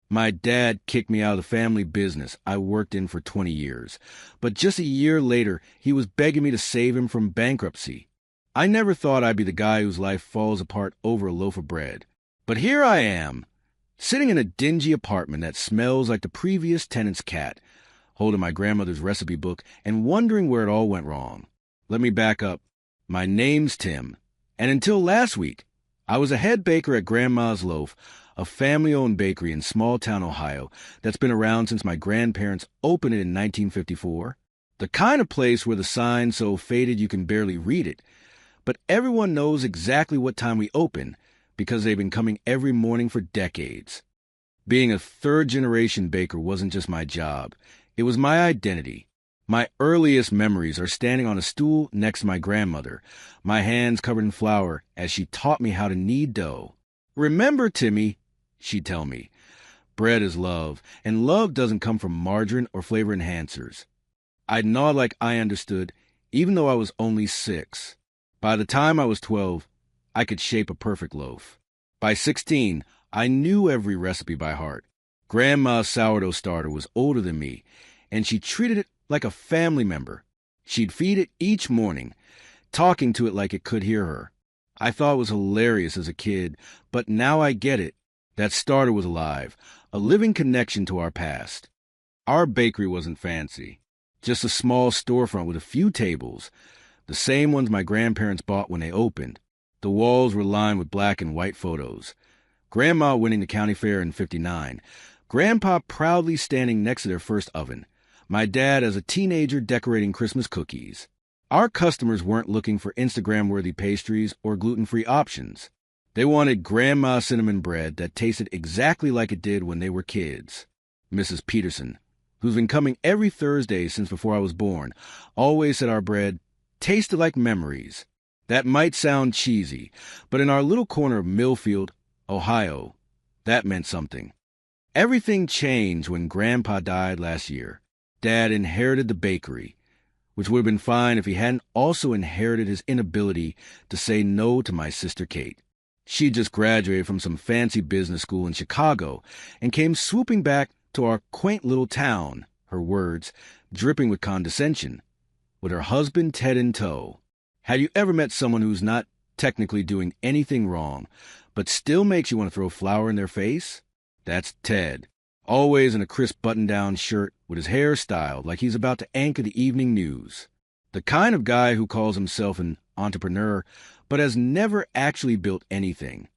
My dad kicked me out of the family business I worked in for 20 years, but just a year later, he was begging me to save him from bankruptcy. I never thought I'd be the guy whose life falls apart over a loaf of bread. But here I am, sitting in a dingy apartment that smells like the previous tenant's cat, holding my grandmother's recipe book and wondering where it all went wrong. Let me back up. My name's Tim, and until last week, I was a head baker at Grandma's Loaf, a family-owned bakery in small-town Ohio that's been around since my grandparents opened it in 1954. The kind of place where the sign's so faded you can barely read it, but everyone knows exactly what time we open because they've been coming every morning for decades. Being a third-generation baker wasn't just my job. It was my identity. My earliest memories are standing on a stool next to my grandmother, my hands covered in flour as she taught me how to knead dough. "Remember, Timmy," she'd tell me, "bread is love, and love doesn't come from margarine or flavor enhancers." I'd nod like I understood, even though I was only 6. By the time I was 12, I could shape a perfect loaf. By 16, I knew every recipe by heart. Grandma's sourdough starter was older than me, and she treated it like a family member. She'd feed it each morning, talking to it like it could hear her. I thought it was hilarious as a kid, but now I get it. That starter was alive, a living connection to our past. Our bakery wasn't fancy, just a small storefront with a few tables, the same ones my grandparents bought when they opened. The walls were lined with black and white photos. Grandma winning the county fair in '59, Grandpa proudly standing next to their first oven, my dad as a teenager decorating Christmas cookies. Our customers weren't looking for Instagram-worthy pastries or gluten-free options. They wanted Grandma's cinnamon bread that tasted exactly like it did when they were kids. Mrs. Peterson, who's been coming every Thursday since before I was born, always said our bread tasted like memories. That might sound cheesy, but in our little corner of Millfield, Ohio, that meant something. Everything changed when Grandpa died last year. Dad inherited the bakery, which would have been fine if he hadn't also inherited his inability to say no to my sister Kate. She just graduated from some fancy business school in Chicago and came swooping back to our quaint little town, her words, dripping with condescension, with her husband Ted in tow. Have you ever met someone who's not technically doing anything wrong, but still makes you want to throw flour in their face? That's Ted, always in a crisp button-down shirt with his hair styled like he's about to anchor the evening news. The kind of guy who calls himself an entrepreneur, but has never actually built anything.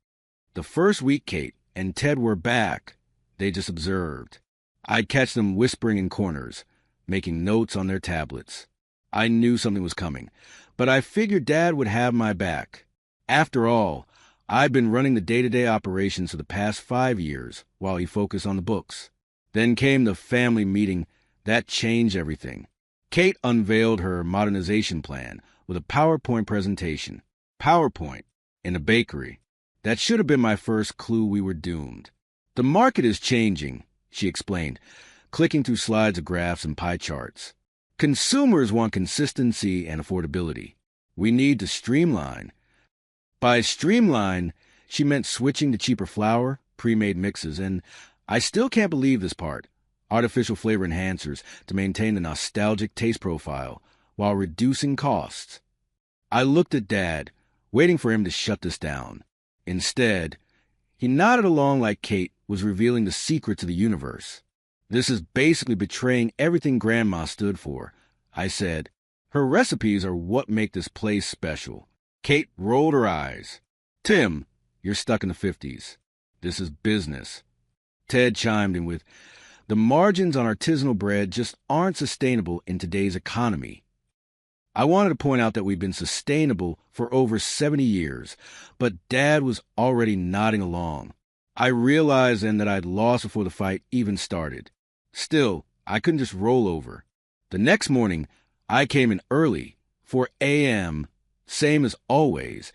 The first week Kate and Ted were back, they just observed. I'd catch them whispering in corners, making notes on their tablets. I knew something was coming, but I figured Dad would have my back. After all, I'd been running the day-to-day operations for the past 5 years while he focused on the books. Then came the family meeting. That changed everything. Kate unveiled her modernization plan with a PowerPoint presentation. PowerPoint in a bakery. That should have been my first clue we were doomed. "The market is changing," she explained, clicking through slides of graphs and pie charts. "Consumers want consistency and affordability. We need to streamline." By streamline, she meant switching to cheaper flour, pre-made mixes, and I still can't believe this part, artificial flavor enhancers to maintain the nostalgic taste profile while reducing costs. I looked at Dad, waiting for him to shut this down. Instead, he nodded along like Kate was revealing the secret to the universe. "This is basically betraying everything Grandma stood for," I said. "Her recipes are what make this place special." Kate rolled her eyes. "Tim, you're stuck in the 50s. This is business." Ted chimed in with, "The margins on artisanal bread just aren't sustainable in today's economy." I wanted to point out that we've been sustainable for over 70 years, but Dad was already nodding along. I realized then that I'd lost before the fight even started. Still, I couldn't just roll over. The next morning, I came in early, 4 a.m., same as always,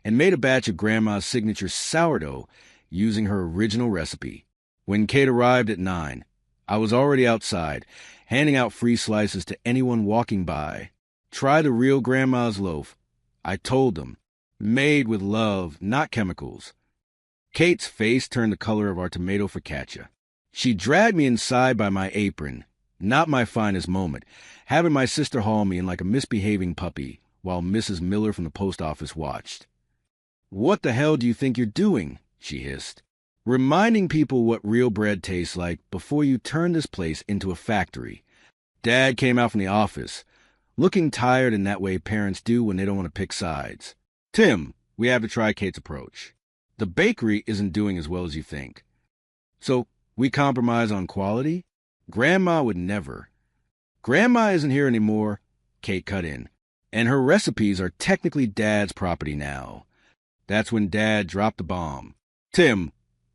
and made a batch of Grandma's signature sourdough using her original recipe. When Kate arrived at 9, I was already outside, handing out free slices to anyone walking by. "Try the real Grandma's loaf," I told them. "Made with love, not chemicals." Kate's face turned the color of our tomato focaccia. She dragged me inside by my apron, not my finest moment, having my sister haul me in like a misbehaving puppy while Mrs. Miller from the post office watched. "What the hell do you think you're doing?" she hissed. "Reminding people what real bread tastes like before you turn this place into a factory." Dad came out from the office, looking tired in that way parents do when they don't want to pick sides. "Tim, we have to try Kate's approach. The bakery isn't doing as well as you think. So we compromise on quality? Grandma would never." "Grandma isn't here anymore," Kate cut in, "and her recipes are technically Dad's property now." That's when Dad dropped the bomb. "Tim,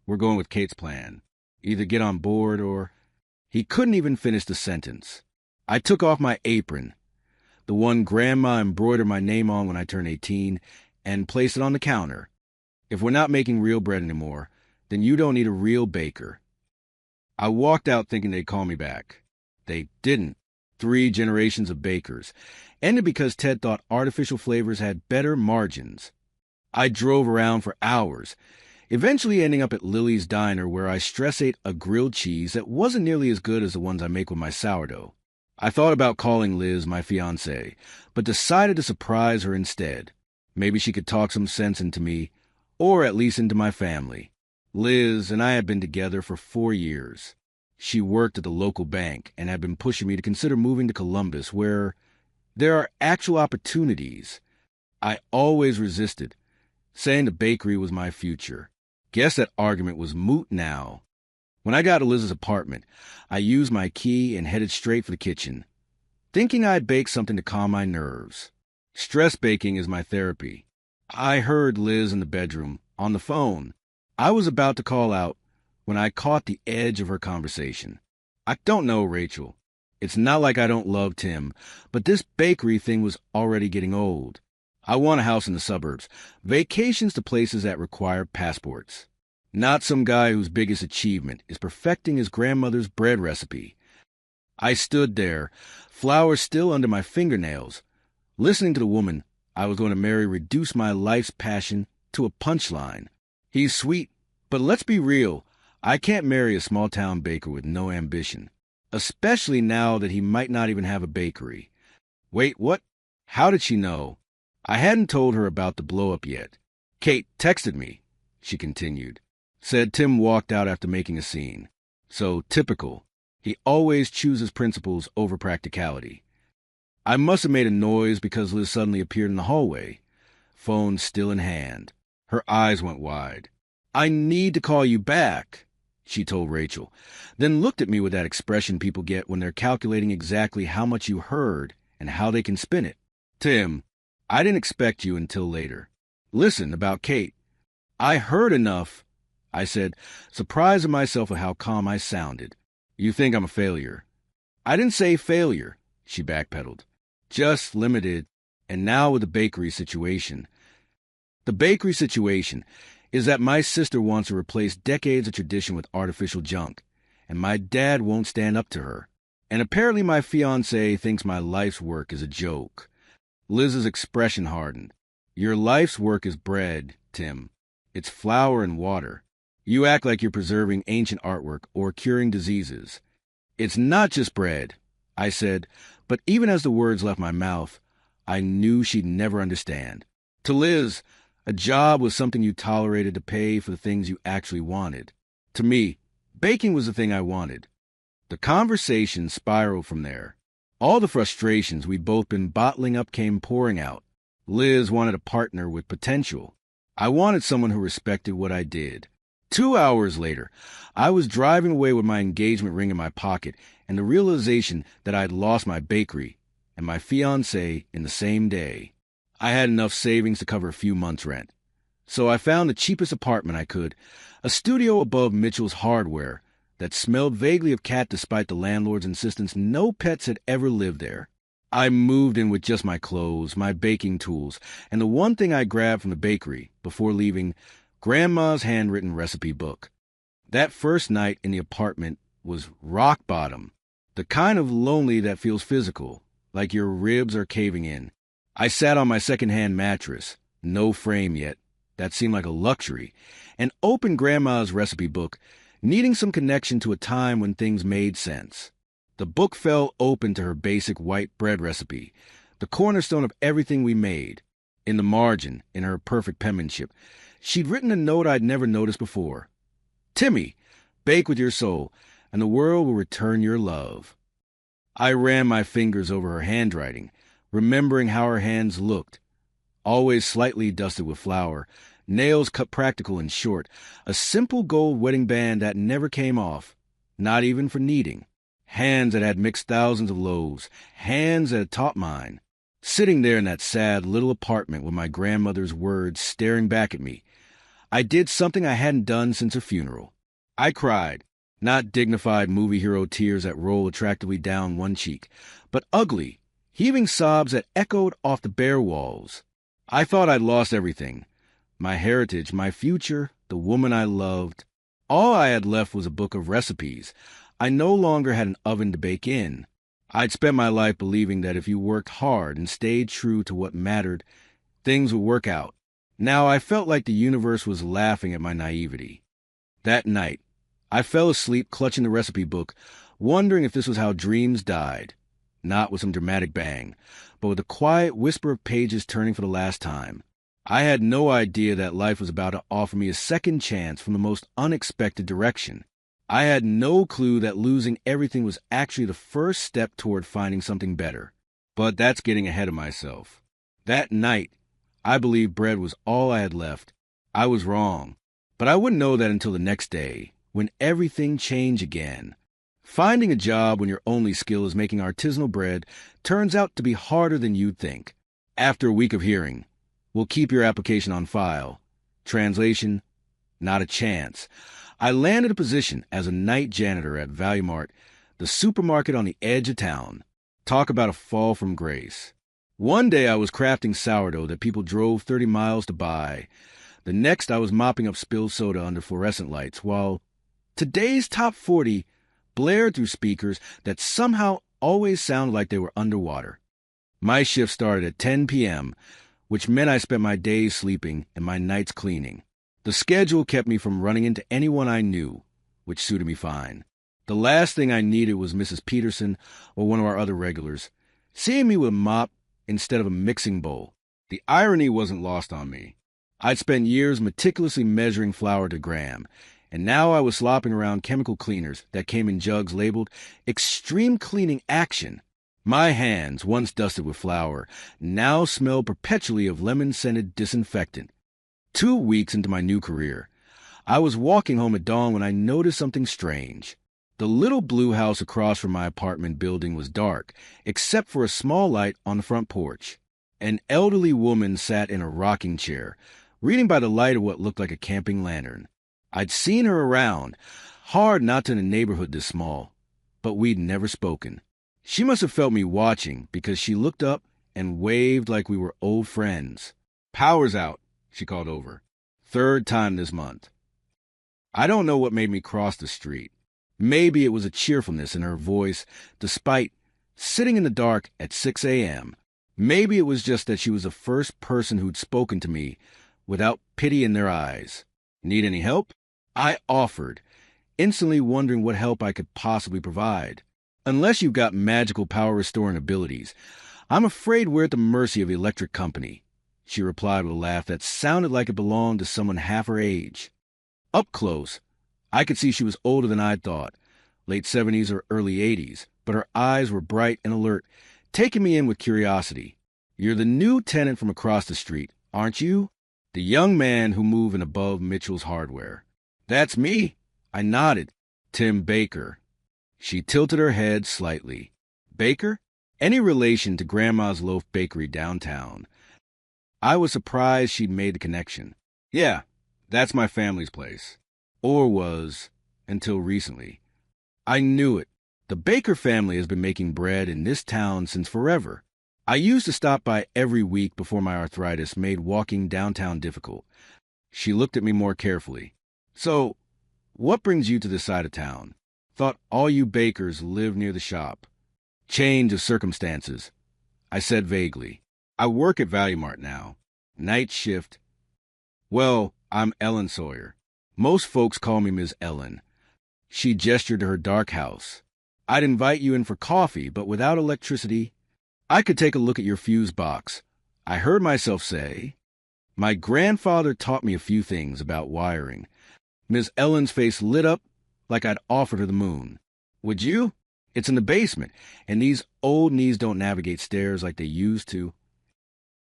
we're going with Kate's plan. Either get on board or—" He couldn't even finish the sentence. I took off my apron, the one Grandma embroidered my name on when I turned 18, and placed it on the counter. "If we're not making real bread anymore, then you don't need a real baker." I walked out thinking they'd call me back. They didn't. 3 generations of bakers. Ended because Ted thought artificial flavors had better margins. I drove around for hours, eventually ending up at Lily's Diner, where I stress-ate a grilled cheese that wasn't nearly as good as the ones I make with my sourdough. I thought about calling Liz, my fiancée, but decided to surprise her instead. Maybe she could talk some sense into me, or at least into my family. Liz and I had been together for 4 years. She worked at the local bank and had been pushing me to consider moving to Columbus, where there are actual opportunities. I always resisted, saying the bakery was my future. Guess that argument was moot now. When I got to Liz's apartment, I used my key and headed straight for the kitchen, thinking I'd bake something to calm my nerves. Stress baking is my therapy. I heard Liz in the bedroom, on the phone. I was about to call out when I caught the edge of her conversation. "I don't know, Rachel. It's not like I don't love Tim, but this bakery thing was already getting old. I want a house in the suburbs, vacations to places that require passports. Not some guy whose biggest achievement is perfecting his grandmother's bread recipe." I stood there, flowers still under my fingernails, listening to the woman I was going to marry reduce my life's passion to a punchline. "He's sweet, but let's be real. I can't marry a small-town baker with no ambition, especially now that he might not even have a bakery." Wait, what? How did she know? I hadn't told her about the blow-up yet. "Kate texted me," she continued. "Said Tim walked out after making a scene. So typical. He always chooses principles over practicality." I must have made a noise because Liz suddenly appeared in the hallway, phone still in hand. Her eyes went wide. "I need to call you back," she told Rachel, then looked at me with that expression people get when they're calculating exactly how much you heard and how they can spin it. "Tim, I didn't expect you until later. Listen, about Kate." "I heard enough," I said, surprised at myself at how calm I sounded. "You think I'm a failure." "I didn't say failure," she backpedaled. "Just limited, and now with the bakery situation." The bakery situation is that my sister wants to replace decades of tradition with artificial junk, and my dad won't stand up to her. And apparently my fiancé thinks my life's work is a joke. Liz's expression hardened. "Your life's work is bread, Tim. It's flour and water. You act like you're preserving ancient artwork or curing diseases." "It's not just bread," I said, but even as the words left my mouth, I knew she'd never understand. To Liz, a job was something you tolerated to pay for the things you actually wanted. To me, baking was the thing I wanted. The conversation spiraled from there. All the frustrations we'd both been bottling up came pouring out. Liz wanted a partner with potential. I wanted someone who respected what I did. 2 hours later, I was driving away with my engagement ring in my pocket and the realization that I'd lost my bakery and my fiancé in the same day. I had enough savings to cover a few months' rent. So I found the cheapest apartment I could, a studio above Mitchell's Hardware that smelled vaguely of cat despite the landlord's insistence no pets had ever lived there. I moved in with just my clothes, my baking tools, and the one thing I grabbed from the bakery before leaving, Grandma's handwritten recipe book. That first night in the apartment was rock bottom, the kind of lonely that feels physical, like your ribs are caving in. I sat on my second-hand mattress, no frame yet, that seemed like a luxury, and opened Grandma's recipe book, needing some connection to a time when things made sense. The book fell open to her basic white bread recipe, the cornerstone of everything we made. In the margin, in her perfect penmanship, she'd written a note I'd never noticed before. Timmy, bake with your soul, and the world will return your love. I ran my fingers over her handwriting, remembering how her hands looked, always slightly dusted with flour, nails cut practical and short, a simple gold wedding band that never came off, not even for kneading. Hands that had mixed thousands of loaves, hands that had taught mine. Sitting there in that sad little apartment with my grandmother's words staring back at me, I did something I hadn't done since her funeral. I cried, not dignified movie hero tears that roll attractively down one cheek, but ugly, heaving sobs that echoed off the bare walls. I thought I'd lost everything. My heritage, my future, the woman I loved. All I had left was a book of recipes. I no longer had an oven to bake in. I'd spent my life believing that if you worked hard and stayed true to what mattered, things would work out. Now I felt like the universe was laughing at my naivety. That night, I fell asleep clutching the recipe book, wondering if this was how dreams died. Not with some dramatic bang, but with a quiet whisper of pages turning for the last time. I had no idea that life was about to offer me a second chance from the most unexpected direction. I had no clue that losing everything was actually the first step toward finding something better. But that's getting ahead of myself. That night, I believed bread was all I had left. I was wrong. But I wouldn't know that until the next day, when everything changed again. Finding a job when your only skill is making artisanal bread turns out to be harder than you'd think. After a week of hearing, we'll keep your application on file. Translation, not a chance. I landed a position as a night janitor at Value Mart, the supermarket on the edge of town. Talk about a fall from grace. One day I was crafting sourdough that people drove 30 miles to buy. The next I was mopping up spilled soda under fluorescent lights, while today's top 40 blared through speakers that somehow always sounded like they were underwater. My shift started at 10 p.m., which meant I spent my days sleeping and my nights cleaning. The schedule kept me from running into anyone I knew, which suited me fine. The last thing I needed was Mrs. Peterson or one of our other regulars, seeing me with a mop instead of a mixing bowl. The irony wasn't lost on me. I'd spent years meticulously measuring flour to gram, and now I was slopping around chemical cleaners that came in jugs labeled Extreme Cleaning Action. My hands, once dusted with flour, now smelled perpetually of lemon-scented disinfectant. 2 weeks into my new career, I was walking home at dawn when I noticed something strange. The little blue house across from my apartment building was dark, except for a small light on the front porch. An elderly woman sat in a rocking chair, reading by the light of what looked like a camping lantern. I'd seen her around, hard not to in a neighborhood this small, but we'd never spoken. She must have felt me watching because she looked up and waved like we were old friends. "Power's out," she called over. "Third time this month." I don't know what made me cross the street. Maybe it was a cheerfulness in her voice, despite sitting in the dark at 6 a.m. Maybe it was just that she was the first person who'd spoken to me without pity in their eyes. "Need any help?" I offered, instantly wondering what help I could possibly provide. "Unless you've got magical power-restoring abilities, I'm afraid we're at the mercy of the electric company," she replied with a laugh that sounded like it belonged to someone half her age. Up close, I could see she was older than I'd thought, late 70s or early 80s, but her eyes were bright and alert, taking me in with curiosity. "You're the new tenant from across the street, aren't you?" The young man who moved in above Mitchell's Hardware. "That's me," I nodded. "Tim Baker." She tilted her head slightly. "Baker? Any relation to Grandma's Loaf Bakery downtown?" I was surprised she'd made the connection. "Yeah, that's my family's place." Or was, until recently. I knew it. The Baker family has been making bread in this town since forever. I used to stop by every week before my arthritis made walking downtown difficult. She looked at me more carefully. "So, what brings you to this side of town? Thought all you bakers lived near the shop." "Change of circumstances," I said vaguely. "I work at Value Mart now. Night shift. Well, I'm Ellen Sawyer. Most folks call me Ms. Ellen. She gestured to her dark house. I'd invite you in for coffee, but without electricity, I could take a look at your fuse box. I heard myself say, my grandfather taught me a few things about wiring. Miss Ellen's face lit up like I'd offered her the moon. Would you? It's in the basement, and these old knees don't navigate stairs like they used to.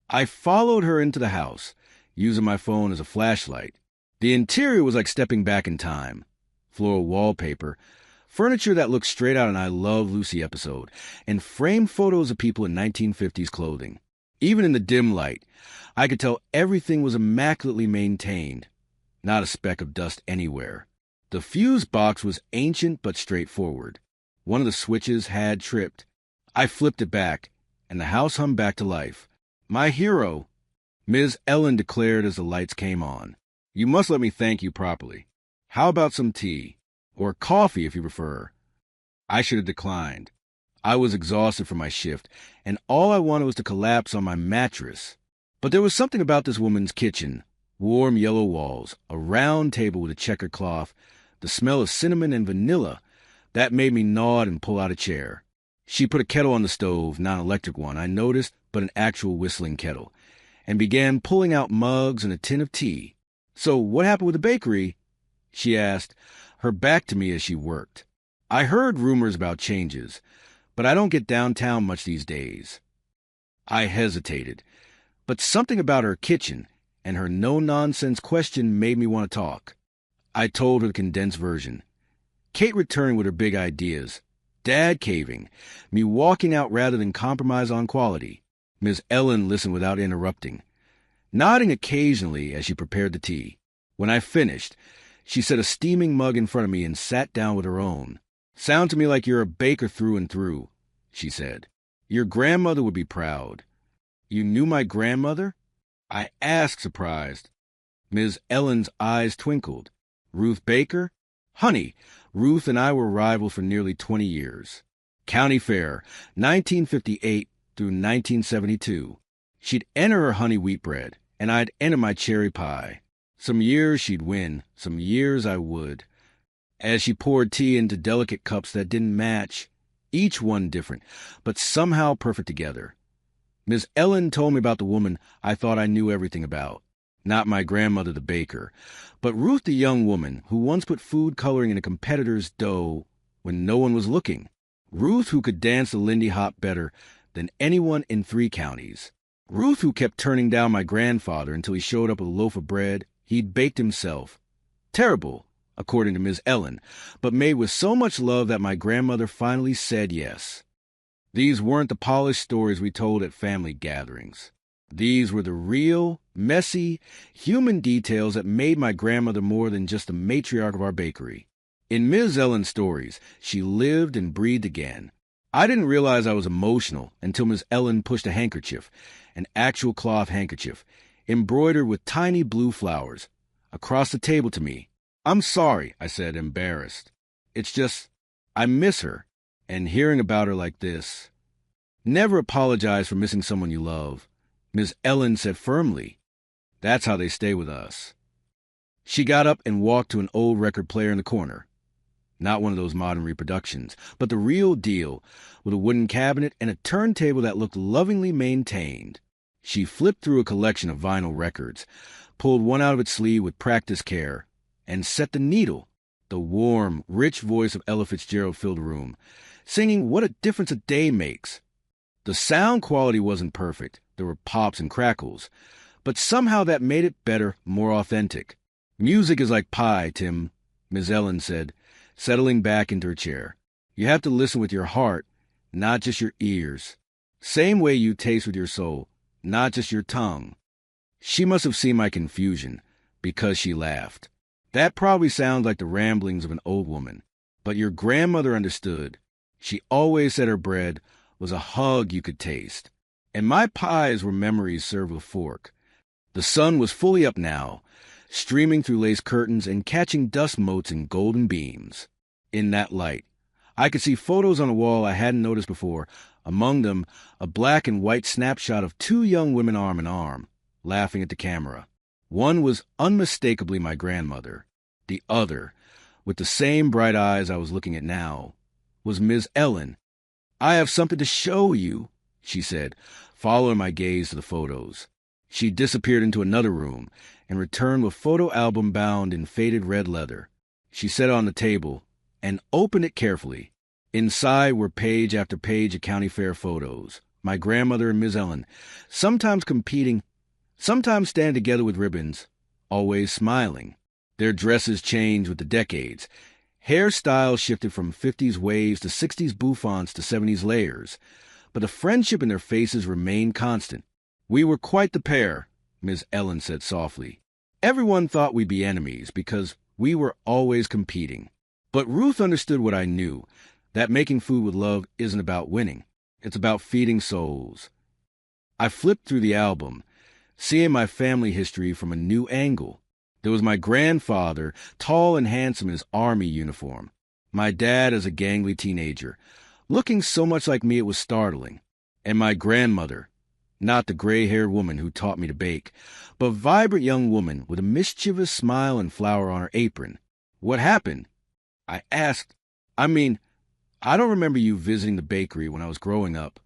I followed her into the house, using my phone as a flashlight. The interior was like stepping back in time. Floral wallpaper, furniture that looked straight out an I Love Lucy episode, and framed photos of people in 1950s clothing. Even in the dim light, I could tell everything was immaculately maintained. Not a speck of dust anywhere. The fuse box was ancient but straightforward. One of the switches had tripped. I flipped it back, and the house hummed back to life. My hero, Ms. Ellen declared as the lights came on. You must let me thank you properly. How about some tea? Or coffee, if you prefer. I should have declined. I was exhausted from my shift, and all I wanted was to collapse on my mattress. But there was something about this woman's kitchen. Warm yellow walls, a round table with a checkered cloth, the smell of cinnamon and vanilla, that made me nod and pull out a chair. She put a kettle on the stove, not an electric one, I noticed, but an actual whistling kettle, and began pulling out mugs and a tin of tea. So what happened with the bakery? She asked, her back to me as she worked. I heard rumors about changes, but I don't get downtown much these days. I hesitated, but something about her kitchen and her no-nonsense question made me want to talk. I told her the condensed version. Kate returned with her big ideas. Dad caving, me walking out rather than compromise on quality. Miss Ellen listened without interrupting, nodding occasionally as she prepared the tea. When I finished, she set a steaming mug in front of me and sat down with her own. Sound to me like you're a baker through and through, she said. Your grandmother would be proud. You knew my grandmother? I asked, surprised. Ms. Ellen's eyes twinkled. Ruth Baker? Honey, Ruth and I were rivals for nearly 20 years. County Fair, 1958 through 1972. She'd enter her honey wheat bread, and I'd enter my cherry pie. Some years she'd win, some years I would. As she poured tea into delicate cups that didn't match, each one different, but somehow perfect together. Miss Ellen told me about the woman I thought I knew everything about. Not my grandmother the baker, but Ruth the young woman who once put food coloring in a competitor's dough when no one was looking. Ruth who could dance the Lindy Hop better than anyone in 3 counties. Ruth who kept turning down my grandfather until he showed up with a loaf of bread he'd baked himself. Terrible, according to Miss Ellen, but made with so much love that my grandmother finally said yes. These weren't the polished stories we told at family gatherings. These were the real, messy, human details that made my grandmother more than just the matriarch of our bakery. In Ms. Ellen's stories, she lived and breathed again. I didn't realize I was emotional until Ms. Ellen pushed a handkerchief, an actual cloth handkerchief, embroidered with tiny blue flowers, across the table to me. I'm sorry, I said, embarrassed. It's just, I miss her, and hearing about her like this. Never apologize for missing someone you love, Miss Ellen said firmly. That's how they stay with us. She got up and walked to an old record player in the corner. Not one of those modern reproductions, but the real deal, with a wooden cabinet and a turntable that looked lovingly maintained. She flipped through a collection of vinyl records, pulled one out of its sleeve with practiced care, and set the needle. The warm, rich voice of Ella Fitzgerald filled the room, singing What a Difference a Day Makes. The sound quality wasn't perfect. There were pops and crackles, but somehow that made it better, more authentic. Music is like pie, Tim, Miss Ellen said, settling back into her chair. You have to listen with your heart, not just your ears. Same way you taste with your soul, not just your tongue. She must have seen my confusion, because she laughed. That probably sounds like the ramblings of an old woman, but your grandmother understood. She always said her bread was a hug you could taste, and my pies were memories served with fork. The sun was fully up now, streaming through lace curtains and catching dust motes and golden beams. In that light, I could see photos on a wall I hadn't noticed before, among them a black and white snapshot of 2 young women arm in arm, laughing at the camera. One was unmistakably my grandmother. The other with the same bright eyes I was looking at now, was Ms. Ellen. "I have something to show you," she said, following my gaze to the photos. She disappeared into another room and returned with a photo album bound in faded red leather. She set it on the table and opened it carefully. Inside were page after page of county fair photos. My grandmother and Ms. Ellen, sometimes competing, sometimes standing together with ribbons, always smiling. Their dresses changed with the decades. Hairstyles shifted from 50s waves to 60s bouffants to 70s layers, but the friendship in their faces remained constant. "We were quite the pair," Ms. Ellen said softly. "Everyone thought we'd be enemies because we were always competing. But Ruth understood what I knew, that making food with love isn't about winning. It's about feeding souls." I flipped through the album, seeing my family history from a new angle. There was my grandfather, tall and handsome in his army uniform. My dad as a gangly teenager, looking so much like me it was startling. And my grandmother, not the gray-haired woman who taught me to bake, but a vibrant young woman with a mischievous smile and flower on her apron. "What happened?" I asked. "I mean, I don't remember you visiting the bakery when I was growing up."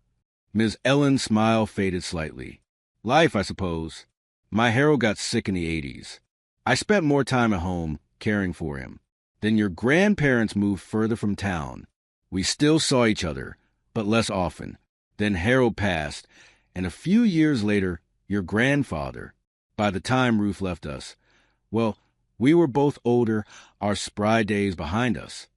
Ms. Ellen's smile faded slightly. "Life, I suppose. My Harold got sick in the 80s. I spent more time at home caring for him. Then your grandparents moved further from town. We still saw each other, but less often. Then Harold passed, and a few years later, your grandfather. By the time Ruth left us, well, we were both older, our spry days behind us."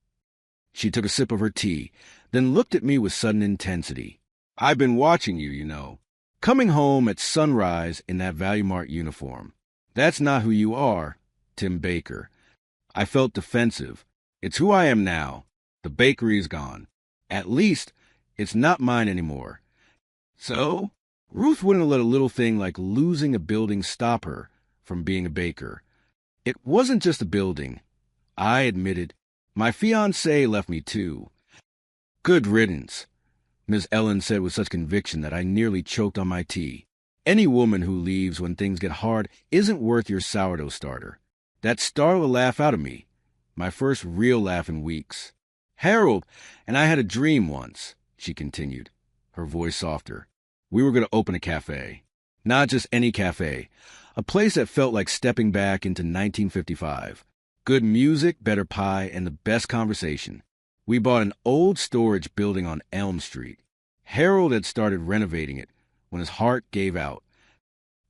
She took a sip of her tea, then looked at me with sudden intensity. "I've been watching you, you know. Coming home at sunrise in that Value Mart uniform. That's not who you are, Tim Baker." I felt defensive. It's who I am now. The bakery is gone. At least, it's not mine anymore. So, Ruth wouldn't let a little thing like losing a building stop her from being a baker. "It wasn't just a building," I admitted. "My fiancée left me too." "Good riddance," Miss Ellen said with such conviction that I nearly choked on my tea. "Any woman who leaves when things get hard isn't worth your sourdough starter." That startled a laugh out of me, my first real laugh in weeks. "Harold and I had a dream once," she continued, her voice softer. "We were going to open a cafe. Not just any cafe, a place that felt like stepping back into 1955. Good music, better pie, and the best conversation. We bought an old storage building on Elm Street. Harold had started renovating it when his heart gave out.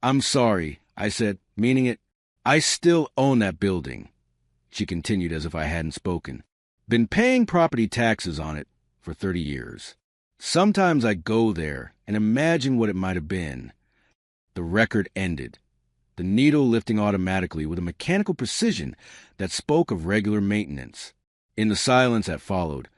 "I'm sorry," I said, meaning it. "I still own that building," she continued as if I hadn't spoken. "Been paying property taxes on it for 30 years. Sometimes I go there and imagine what it might have been." The record ended, the needle lifting automatically with a mechanical precision that spoke of regular maintenance. In the silence that followed,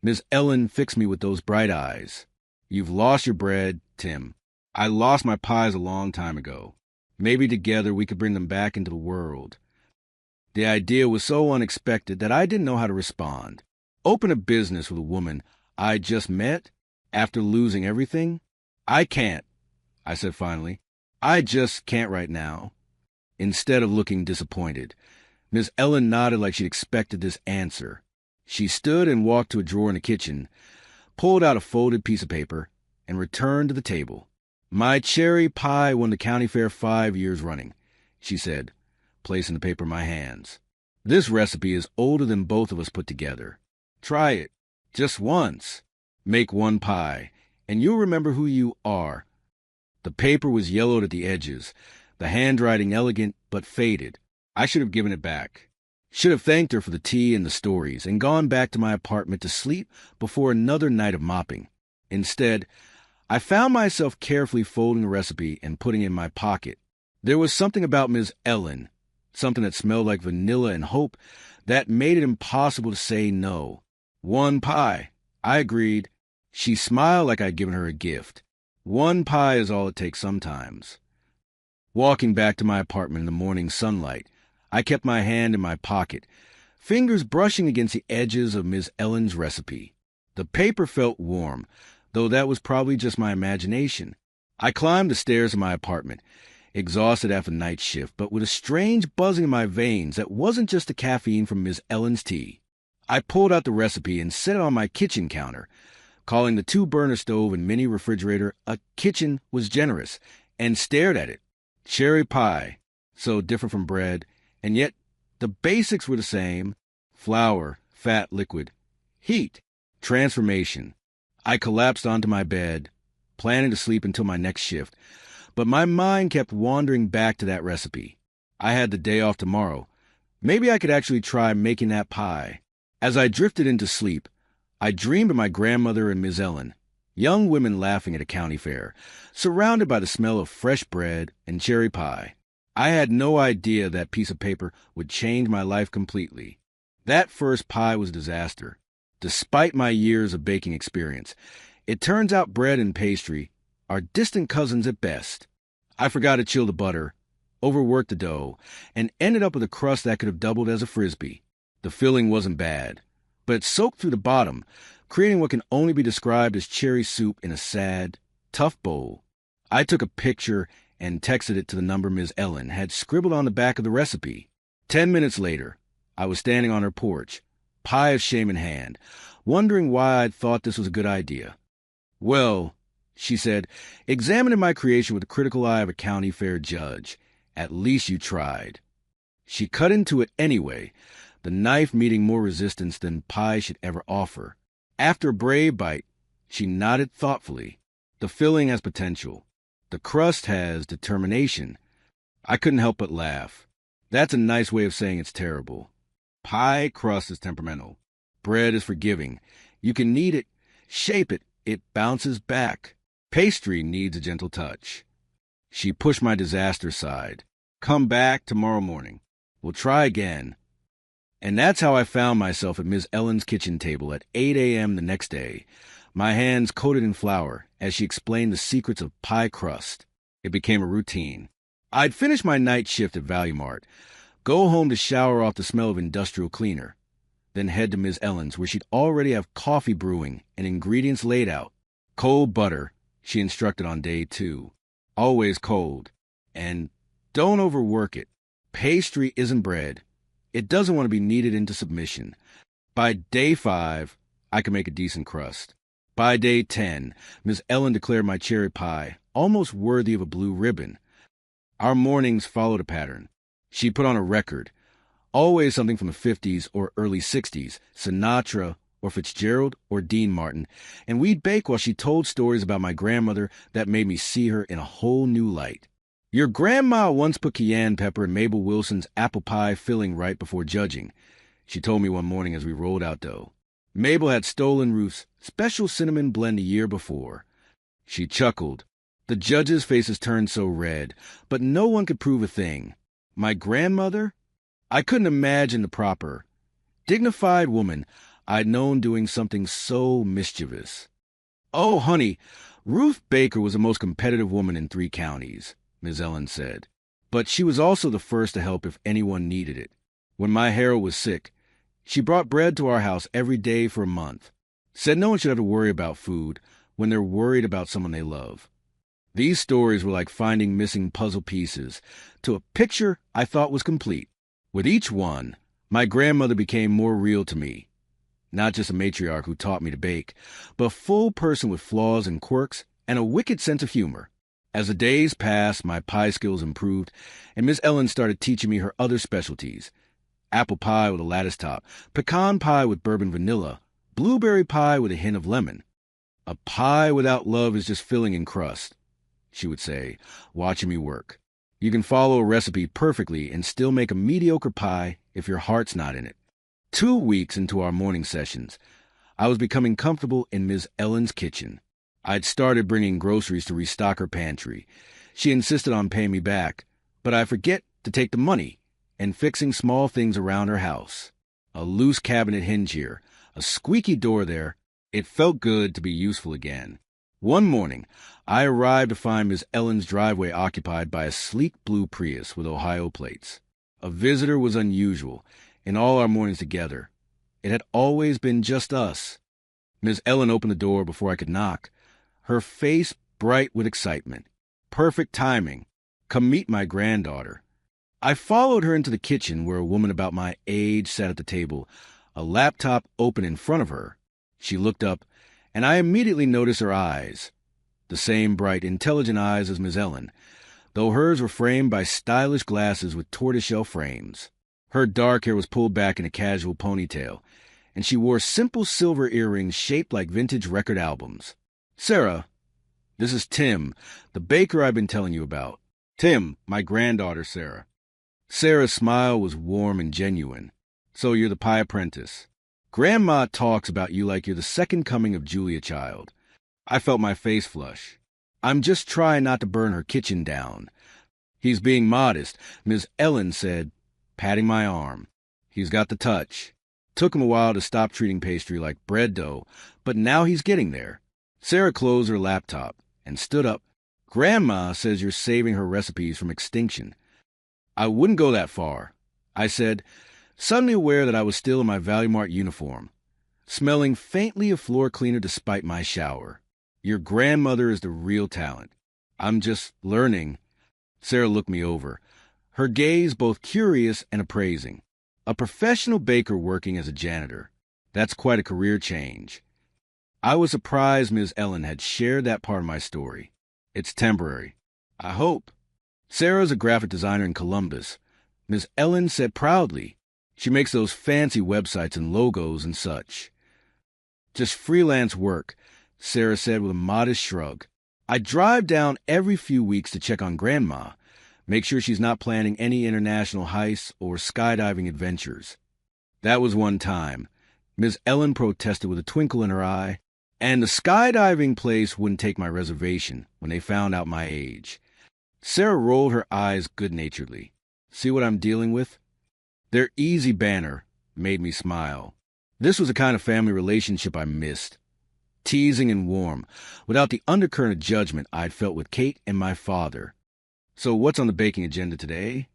Miss Ellen fixed me with those bright eyes. "You've lost your bread, Tim. I lost my pies a long time ago. Maybe together we could bring them back into the world." The idea was so unexpected that I didn't know how to respond. Open a business with a woman I just met after losing everything? "I can't," I said finally. "I just can't right now." Instead of looking disappointed, Miss Ellen nodded like she'd expected this answer. She stood and walked to a drawer in the kitchen, pulled out a folded piece of paper, and returned to the table. "My cherry pie won the county fair 5 years running," she said, placing the paper in my hands. "This recipe is older than both of us put together. Try it, just once. Make one pie, and you'll remember who you are." The paper was yellowed at the edges, the handwriting elegant but faded. I should have given it back. Should have thanked her for the tea and the stories and gone back to my apartment to sleep before another night of mopping. Instead, I found myself carefully folding the recipe and putting it in my pocket. There was something about Ms. Ellen, something that smelled like vanilla and hope, that made it impossible to say no. "One pie," I agreed. She smiled like I'd given her a gift. One pie is all it takes sometimes. Walking back to my apartment in the morning sunlight, I kept my hand in my pocket, fingers brushing against the edges of Miss Ellen's recipe. The paper felt warm, though that was probably just my imagination. I climbed the stairs of my apartment, exhausted after night shift, but with a strange buzzing in my veins that wasn't just the caffeine from Miss Ellen's tea. I pulled out the recipe and set it on my kitchen counter. Calling the two-burner stove and mini refrigerator a kitchen was generous, and stared at it. Cherry pie, so different from bread, and yet the basics were the same. Flour, fat, liquid. Heat, transformation. I collapsed onto my bed, planning to sleep until my next shift, but my mind kept wandering back to that recipe. I had the day off tomorrow. Maybe I could actually try making that pie. As I drifted into sleep, I dreamed of my grandmother and Miss Ellen, young women laughing at a county fair, surrounded by the smell of fresh bread and cherry pie. I had no idea that piece of paper would change my life completely. That first pie was a disaster. Despite my years of baking experience, it turns out bread and pastry are distant cousins at best. I forgot to chill the butter, overworked the dough, and ended up with a crust that could have doubled as a frisbee. The filling wasn't bad, but it soaked through the bottom, creating what can only be described as cherry soup in a sad, tough bowl. I took a picture and texted it to the number Ms. Ellen had scribbled on the back of the recipe. 10 minutes later, I was standing on her porch, pie of shame in hand, wondering why I'd thought this was a good idea. "Well," she said, examining my creation with the critical eye of a county fair judge, "at least you tried." She cut into it anyway, the knife meeting more resistance than pie should ever offer. After a brave bite, she nodded thoughtfully. "The filling has potential. The crust has determination." I couldn't help but laugh. That's a nice way of saying it's terrible. Pie crust is temperamental. Bread is forgiving. You can knead it, shape it, it bounces back. Pastry needs a gentle touch. She pushed my disaster aside. "Come back tomorrow morning. We'll try again." And that's how I found myself at Miss Ellen's kitchen table at 8 a.m. the next day, my hands coated in flour, as she explained the secrets of pie crust. It became a routine. I'd finish my night shift at Value Mart, go home to shower off the smell of industrial cleaner, then head to Miss Ellen's, where she'd already have coffee brewing and ingredients laid out. Cold butter, she instructed on day 2. Always cold. And don't overwork it. Pastry isn't bread. It doesn't want to be kneaded into submission. By day 5, I could make a decent crust. By day 10, Miss Ellen declared my cherry pie almost worthy of a blue ribbon. Our mornings followed a pattern. She put on a record, always something from the 50s or early 60s, Sinatra or Fitzgerald or Dean Martin, and we'd bake while she told stories about my grandmother that made me see her in a whole new light. "Your grandma once put cayenne pepper in Mabel Wilson's apple pie filling right before judging," she told me one morning as we rolled out dough. Mabel had stolen Ruth's special cinnamon blend a year before. She chuckled. The judges' faces turned so red, but no one could prove a thing. My grandmother? I couldn't imagine the proper, dignified woman I'd known doing something so mischievous. "Oh, honey, Ruth Baker was the most competitive woman in 3 counties. Ms. Ellen said. But she was also the first to help if anyone needed it. When my Harold was sick, she brought bread to our house every day for a month. Said no one should have to worry about food when they're worried about someone they love. These stories were like finding missing puzzle pieces to a picture I thought was complete. With each one, my grandmother became more real to me. Not just a matriarch who taught me to bake, but a full person with flaws and quirks and a wicked sense of humor. As the days passed, my pie skills improved, and Miss Ellen started teaching me her other specialties. Apple pie with a lattice top, pecan pie with bourbon vanilla, blueberry pie with a hint of lemon. "A pie without love is just filling and crust," she would say, watching me work. "You can follow a recipe perfectly and still make a mediocre pie if your heart's not in it." 2 weeks into our morning sessions, I was becoming comfortable in Miss Ellen's kitchen. I'd started bringing groceries to restock her pantry. She insisted on paying me back, but I forget to take the money and fixing small things around her house. A loose cabinet hinge here, a squeaky door there. It felt good to be useful again. One morning, I arrived to find Miss Ellen's driveway occupied by a sleek blue Prius with Ohio plates. A visitor was unusual in all our mornings together. It had always been just us. Miss Ellen opened the door before I could knock, her face bright with excitement. Perfect timing. Come meet my granddaughter. I followed her into the kitchen where a woman about my age sat at the table, a laptop open in front of her. She looked up, and I immediately noticed her eyes. The same bright, intelligent eyes as Miss Ellen, though hers were framed by stylish glasses with tortoiseshell frames. Her dark hair was pulled back in a casual ponytail, and she wore simple silver earrings shaped like vintage record albums. "Sarah, this is Tim, the baker I've been telling you about. Tim, my granddaughter, Sarah." Sarah's smile was warm and genuine. "So you're the pie apprentice. Grandma talks about you like you're the second coming of Julia Child." I felt my face flush. "I'm just trying not to burn her kitchen down." "He's being modest," Miss Ellen said, patting my arm. "He's got the touch. Took him a while to stop treating pastry like bread dough, but now he's getting there." Sarah closed her laptop and stood up. "Grandma says you're saving her recipes from extinction." "I wouldn't go that far," I said, suddenly aware that I was still in my Value Mart uniform, smelling faintly of floor cleaner despite my shower. "Your grandmother is the real talent. I'm just learning." Sarah looked me over, her gaze both curious and appraising. A professional baker working as a janitor. That's quite a career change. I was surprised Ms. Ellen had shared that part of my story. "It's temporary, I hope." "Sarah's a graphic designer in Columbus," Ms. Ellen said proudly. "She makes those fancy websites and logos and such." "Just freelance work," Sarah said with a modest shrug. "I drive down every few weeks to check on Grandma, make sure she's not planning any international heists or skydiving adventures." That was one time. Ms. Ellen protested with a twinkle in her eye, and the skydiving place wouldn't take my reservation when they found out my age. Sarah rolled her eyes good-naturedly. "See what I'm dealing with?" Their easy banter made me smile. This was a kind of family relationship I missed. Teasing and warm, without the undercurrent of judgment I'd felt with Kate and my father. "So what's on the baking agenda today?"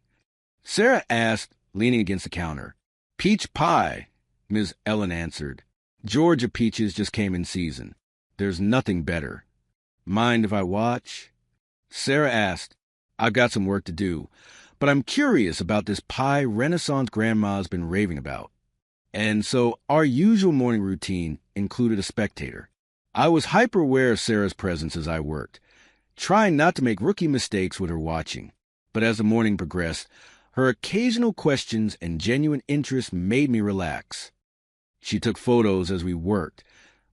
Sarah asked, leaning against the counter. "Peach pie," Ms. Ellen answered. "Georgia peaches just came in season. There's nothing better." "Mind if I watch?" Sarah asked. "I've got some work to do, but I'm curious about this pie Renaissance Grandma's been raving about." And so our usual morning routine included a spectator. I was hyper-aware of Sarah's presence as I worked, trying not to make rookie mistakes with her watching. But as the morning progressed, her occasional questions and genuine interest made me relax. She took photos as we worked,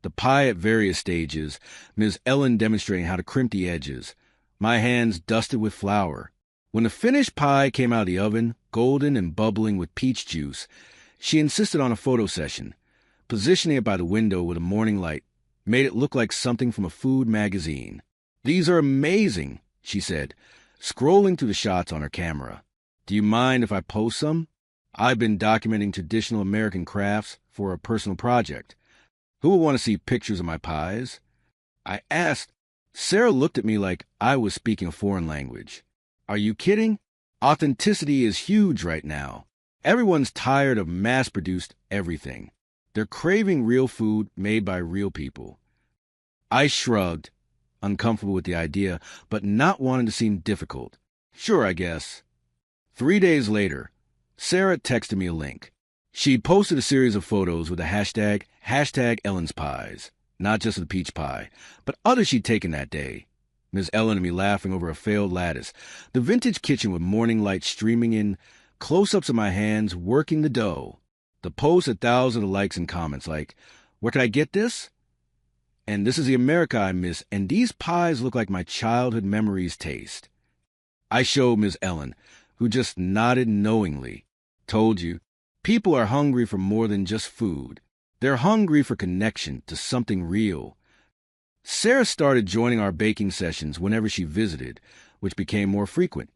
the pie at various stages, Ms. Ellen demonstrating how to crimp the edges, my hands dusted with flour. When the finished pie came out of the oven, golden and bubbling with peach juice, she insisted on a photo session. Positioning it by the window with a morning light made it look like something from a food magazine. "These are amazing," she said, scrolling through the shots on her camera. "Do you mind if I post some? I've been documenting traditional American crafts for a personal project. Who will want to see pictures of my pies?" I asked. Sarah looked at me like I was speaking a foreign language. "Are you kidding? Authenticity is huge right now. Everyone's tired of mass-produced everything. They're craving real food made by real people." I shrugged, uncomfortable with the idea, but not wanting to seem difficult. "Sure, I guess." 3 days later, Sarah texted me a link. She'd posted a series of photos with the hashtag Ellen's Pies, not just the peach pie, but others she'd taken that day. Miss Ellen and me laughing over a failed lattice, the vintage kitchen with morning light streaming in, close-ups of my hands working the dough. The post had thousands of likes and comments like, "Where can I get this?" And "This is the America I miss, and these pies look like my childhood memories taste." I showed Miss Ellen, who just nodded knowingly. "Told you, people are hungry for more than just food. They're hungry for connection to something real." Sarah started joining our baking sessions whenever she visited, which became more frequent.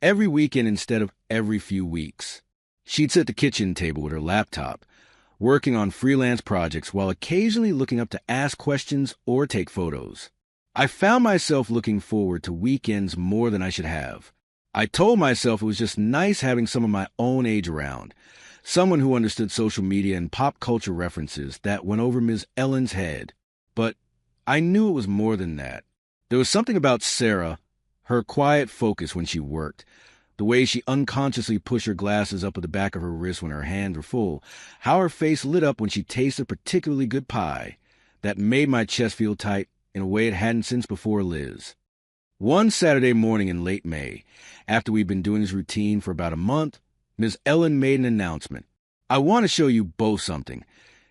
Every weekend instead of every few weeks. She'd sit at the kitchen table with her laptop, working on freelance projects while occasionally looking up to ask questions or take photos. I found myself looking forward to weekends more than I should have. I told myself it was just nice having someone my own age around, someone who understood social media and pop culture references that went over Ms. Ellen's head. But I knew it was more than that. There was something about Sarah, Her quiet focus when she worked, the way she unconsciously pushed her glasses up at the back of her wrist when her hands were full, how her face lit up when she tasted particularly good pie, that made my chest feel tight in a way it hadn't since before Liz. One Saturday morning in late May, after we'd been doing this routine for about a month, Miss Ellen made an announcement. "I want to show you both something,"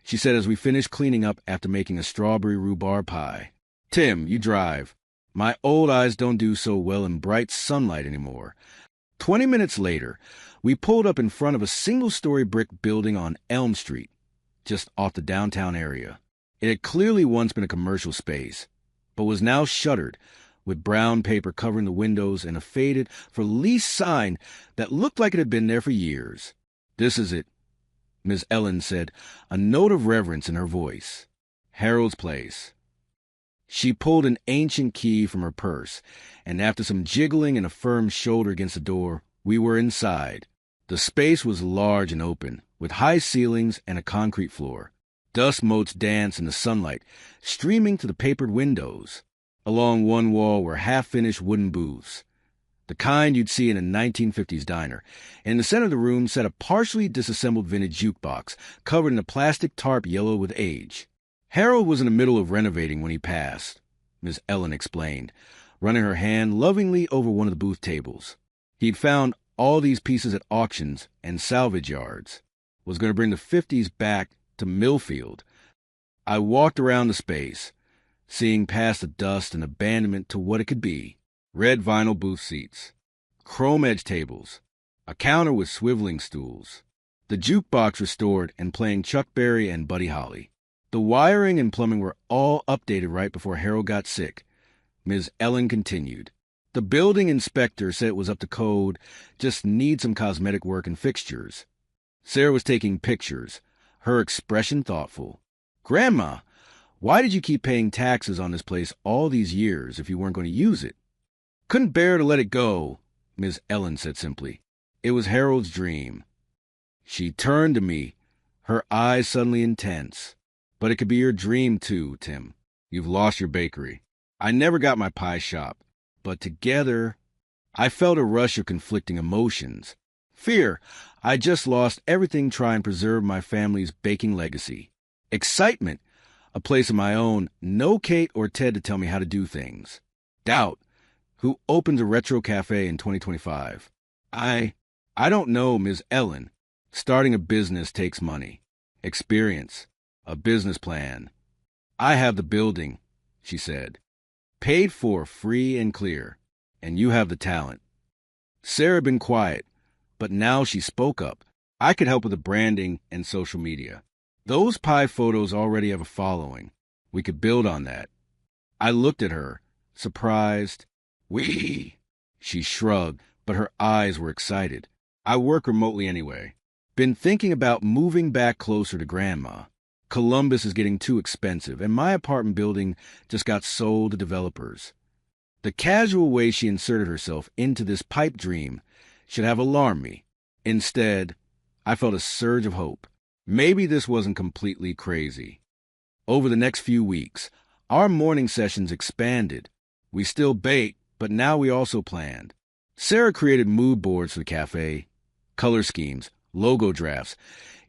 she said as we finished cleaning up after making a strawberry rhubarb pie. "Tim, you drive. My old eyes don't do so well in bright sunlight anymore." 20 minutes later, we pulled up in front of a single-story brick building on Elm Street, just off the downtown area. It had clearly once been a commercial space, but was now shuttered, with brown paper covering the windows and a faded for lease sign that looked like it had been there for years. "This is it," Miss Ellen said, a note of reverence in her voice. "Harold's place." She pulled an ancient key from her purse, and after some jiggling and a firm shoulder against the door, we were inside. The space was large and open, with high ceilings and a concrete floor. Dust motes danced in the sunlight, streaming to the papered windows. Along one wall were half-finished wooden booths, the kind you'd see in a 1950s diner. In the center of the room sat a partially disassembled vintage jukebox, covered in a plastic tarp yellow with age. "Harold was in the middle of renovating when he passed," Miss Ellen explained, running her hand lovingly over one of the booth tables. "He'd found all these pieces at auctions and salvage yards, was going to bring the 50s back to Millfield." I walked around the space, seeing past the dust and abandonment to what it could be. Red vinyl booth seats, chrome-edged tables, a counter with swiveling stools, the jukebox restored and playing Chuck Berry and Buddy Holly. The wiring and plumbing were all updated right before Harold got sick. Ms. Ellen continued. "The building inspector said it was up to code, just need some cosmetic work and fixtures." Sarah was taking pictures, her expression thoughtful. "Grandma, why did you keep paying taxes on this place all these years if you weren't going to use it?" "Couldn't bear to let it go," Ms. Ellen said simply. "It was Harold's dream." She turned to me, her eyes suddenly intense. "But it could be your dream too, Tim. You've lost your bakery. I never got my pie shop. But together..." I felt a rush of conflicting emotions. Fear. I just lost everything trying to preserve my family's baking legacy. Excitement. A place of my own, no Kate or Ted to tell me how to do things. Doubt. Who opens a retro cafe in 2025? I don't know, Ms. Ellen. Starting a business takes money, experience, a business plan. I have the building, she said. Paid for, free and clear. And you have the talent. Sarah had been quiet, but now she spoke up. I could help with the branding and social media. Those pie photos already have a following. We could build on that. I looked at her, surprised. "We." She shrugged, but her eyes were excited. "I work remotely anyway. Been thinking about moving back closer to Grandma. Columbus is getting too expensive, and my apartment building just got sold to developers." The casual way she inserted herself into this pipe dream should have alarmed me. Instead, I felt a surge of hope. Maybe this wasn't completely crazy. Over the next few weeks, our morning sessions expanded. We still baked, but now we also planned. Sarah created mood boards for the cafe, color schemes, logo drafts,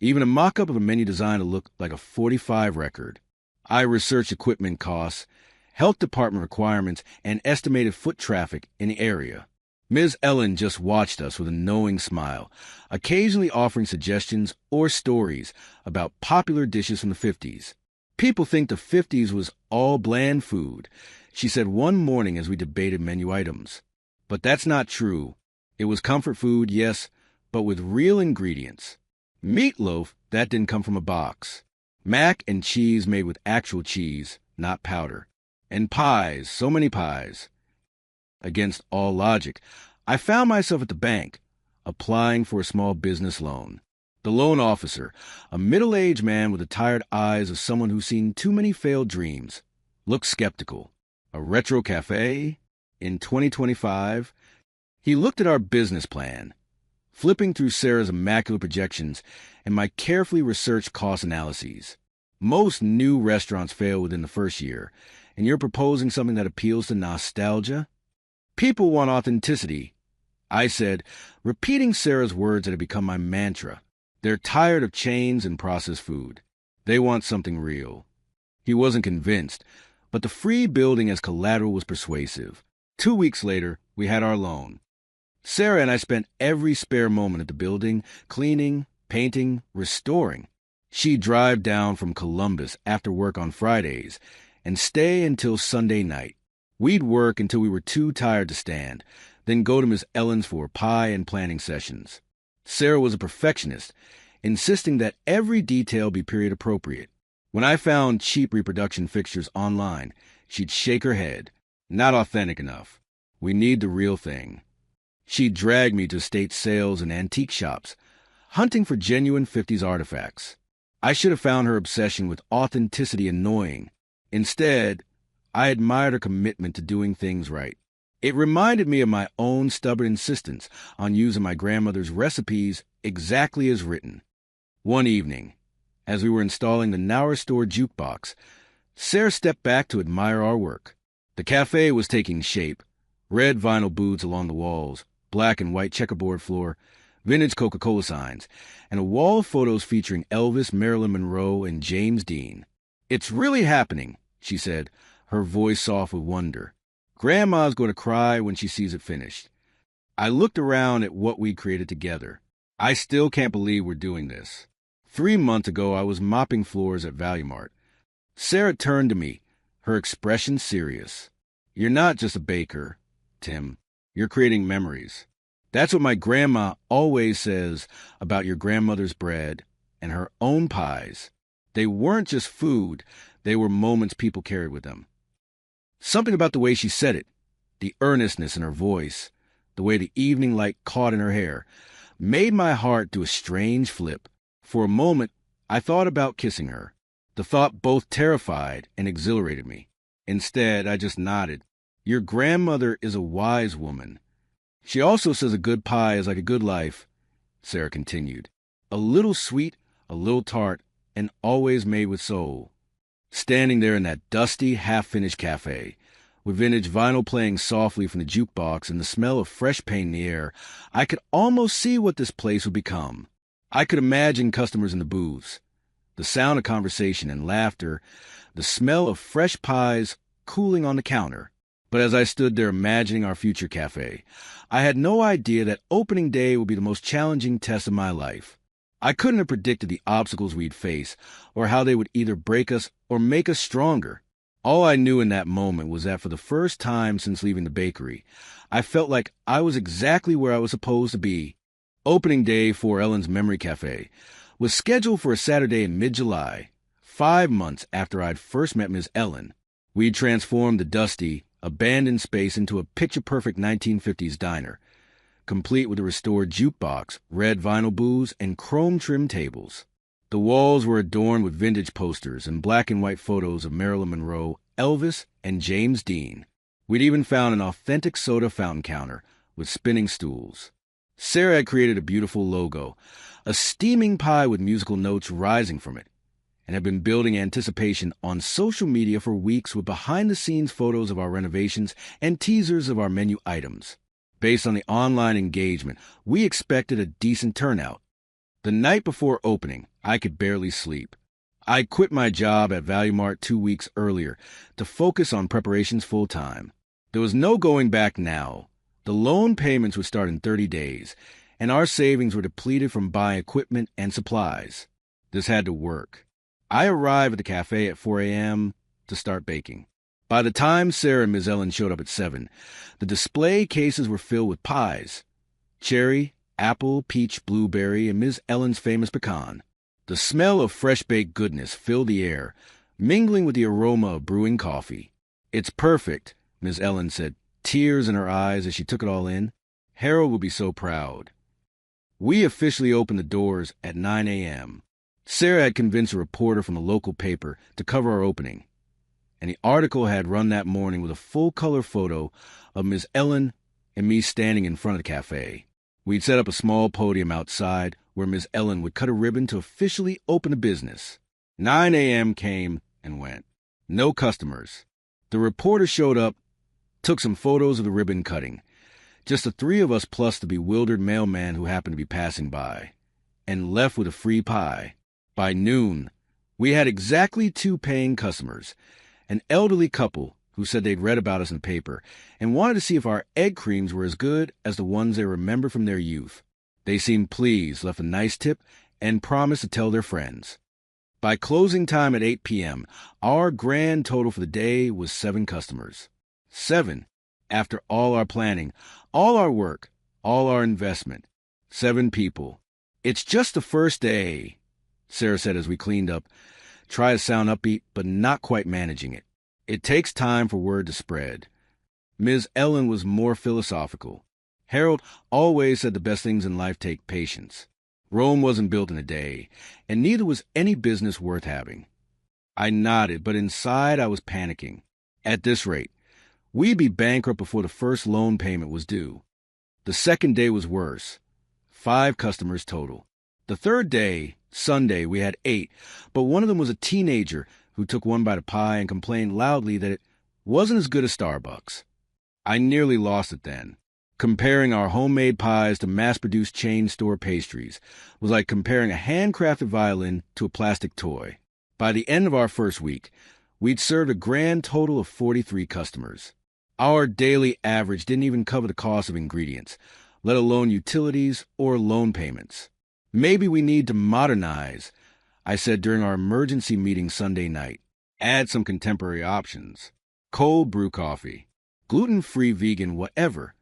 even a mock-up of a menu design to look like a 45 record. I researched equipment costs, health department requirements, and estimated foot traffic in the area. Ms. Ellen just watched us with a knowing smile, occasionally offering suggestions or stories about popular dishes from the 50s. "People think the 50s was all bland food," she said one morning as we debated menu items. "But that's not true. It was comfort food, yes, but with real ingredients. Meatloaf, that didn't come from a box. Mac and cheese made with actual cheese, not powder. And pies, so many pies." Against all logic, I found myself at the bank, applying for a small business loan. The loan officer, a middle-aged man with the tired eyes of someone who's seen too many failed dreams, looked skeptical. A retro cafe? In 2025? He looked at our business plan, flipping through Sarah's immaculate projections and my carefully researched cost analyses. Most new restaurants fail within the first year, and you're proposing something that appeals to nostalgia? People want authenticity, I said, repeating Sarah's words that had become my mantra. They're tired of chains and processed food. They want something real. He wasn't convinced, but the free building as collateral was persuasive. 2 weeks later, we had our loan. Sarah and I spent every spare moment at the building, cleaning, painting, restoring. She'd drive down from Columbus after work on Fridays and stay until Sunday night. We'd work until we were too tired to stand, then go to Miss Ellen's for pie and planning sessions. Sarah was a perfectionist, insisting that every detail be period appropriate. When I found cheap reproduction fixtures online, she'd shake her head. Not authentic enough. We need the real thing. She'd drag me to estate sales and antique shops, hunting for genuine 50s artifacts. I should have found her obsession with authenticity annoying. Instead, I admired her commitment to doing things right. It reminded me of my own stubborn insistence on using my grandmother's recipes exactly as written. One evening, as we were installing the now restored jukebox, Sarah stepped back to admire our work. The cafe was taking shape. Red vinyl booths along the walls, black and white checkerboard floor, vintage Coca-Cola signs, and a wall of photos featuring Elvis, Marilyn Monroe, and James Dean. "It's really happening," she said, her voice soft with wonder. "Grandma's going to cry when she sees it finished." I looked around at what we'd created together. I still can't believe we're doing this. 3 months ago, I was mopping floors at Value Mart. Sarah turned to me, her expression serious. "You're not just a baker, Tim. You're creating memories. That's what my grandma always says about your grandmother's bread and her own pies. They weren't just food, they were moments people carried with them." Something about the way she said it, the earnestness in her voice, the way the evening light caught in her hair, made my heart do a strange flip. For a moment, I thought about kissing her. The thought both terrified and exhilarated me. Instead, I just nodded. "Your grandmother is a wise woman. She also says a good pie is like a good life," Sarah continued. "A little sweet, a little tart, and always made with soul." Standing there in that dusty, half-finished cafe, with vintage vinyl playing softly from the jukebox and the smell of fresh paint in the air, I could almost see what this place would become. I could imagine customers in the booths, the sound of conversation and laughter, the smell of fresh pies cooling on the counter. But as I stood there imagining our future cafe, I had no idea that opening day would be the most challenging test of my life. I couldn't have predicted the obstacles we'd face, or how they would either break us or make us stronger. All I knew in that moment was that for the first time since leaving the bakery, I felt like I was exactly where I was supposed to be. Opening day for Ellen's Memory Cafe was scheduled for a Saturday in mid-July, 5 months after I'd first met Ms. Ellen. We'd transformed the dusty, abandoned space into a picture-perfect 1950s diner, complete with a restored jukebox, red vinyl booths, and chrome-trimmed tables. The walls were adorned with vintage posters and black and white photos of Marilyn Monroe, Elvis, and James Dean. We'd even found an authentic soda fountain counter with spinning stools. Sarah had created a beautiful logo, a steaming pie with musical notes rising from it, and had been building anticipation on social media for weeks with behind-the-scenes photos of our renovations and teasers of our menu items. Based on the online engagement, we expected a decent turnout. The night before opening, I could barely sleep. I quit my job at Value Mart 2 weeks earlier to focus on preparations full-time. There was no going back now. The loan payments would start in 30 days, and our savings were depleted from buying equipment and supplies. This had to work. I arrived at the cafe at 4 a.m. to start baking. By the time Sarah and Ms. Ellen showed up at 7, the display cases were filled with pies. Cherry, apple, peach, blueberry, and Ms. Ellen's famous pecan. The smell of fresh-baked goodness filled the air, mingling with the aroma of brewing coffee. "It's perfect," Ms. Ellen said, tears in her eyes as she took it all in. "Harold will be so proud." We officially opened the doors at 9 a.m. Sarah had convinced a reporter from a local paper to cover our opening, and the article had run that morning with a full-color photo of Ms. Ellen and me standing in front of the cafe. We'd set up a small podium outside where Ms. Ellen would cut a ribbon to officially open the business. 9 a.m. came and went. No customers. The reporter showed up took some photos of the ribbon cutting. Just the three of us plus the bewildered mailman who happened to be passing by, and left with a free pie. By noon, we had exactly 2 paying customers, an elderly couple who said they'd read about us in the paper and wanted to see if our egg creams were as good as the ones they remembered from their youth. They seemed pleased, left a nice tip, and promised to tell their friends. By closing time at 8 p.m., our grand total for the day was 7 customers. 7, after all our planning, all our work, all our investment. 7 people. It's just the first day, Sarah said as we cleaned up, try to sound upbeat, but not quite managing it. It takes time for word to spread. Ms. Ellen was more philosophical. Harold always said the best things in life take patience. Rome wasn't built in a day, and neither was any business worth having. I nodded, but inside I was panicking. At this rate, we'd be bankrupt before the first loan payment was due. The second day was worse. 5 customers total. The third day, Sunday, we had 8, but one of them was a teenager who took one bite of pie and complained loudly that it wasn't as good as Starbucks. I nearly lost it then. Comparing our homemade pies to mass-produced chain store pastries was like comparing a handcrafted violin to a plastic toy. By the end of our first week, we'd served a grand total of 43 customers. Our daily average didn't even cover the cost of ingredients, let alone utilities or loan payments. Maybe we need to modernize, I said during our emergency meeting Sunday night. Add some contemporary options. Cold brew coffee. Gluten-free, vegan, whatever.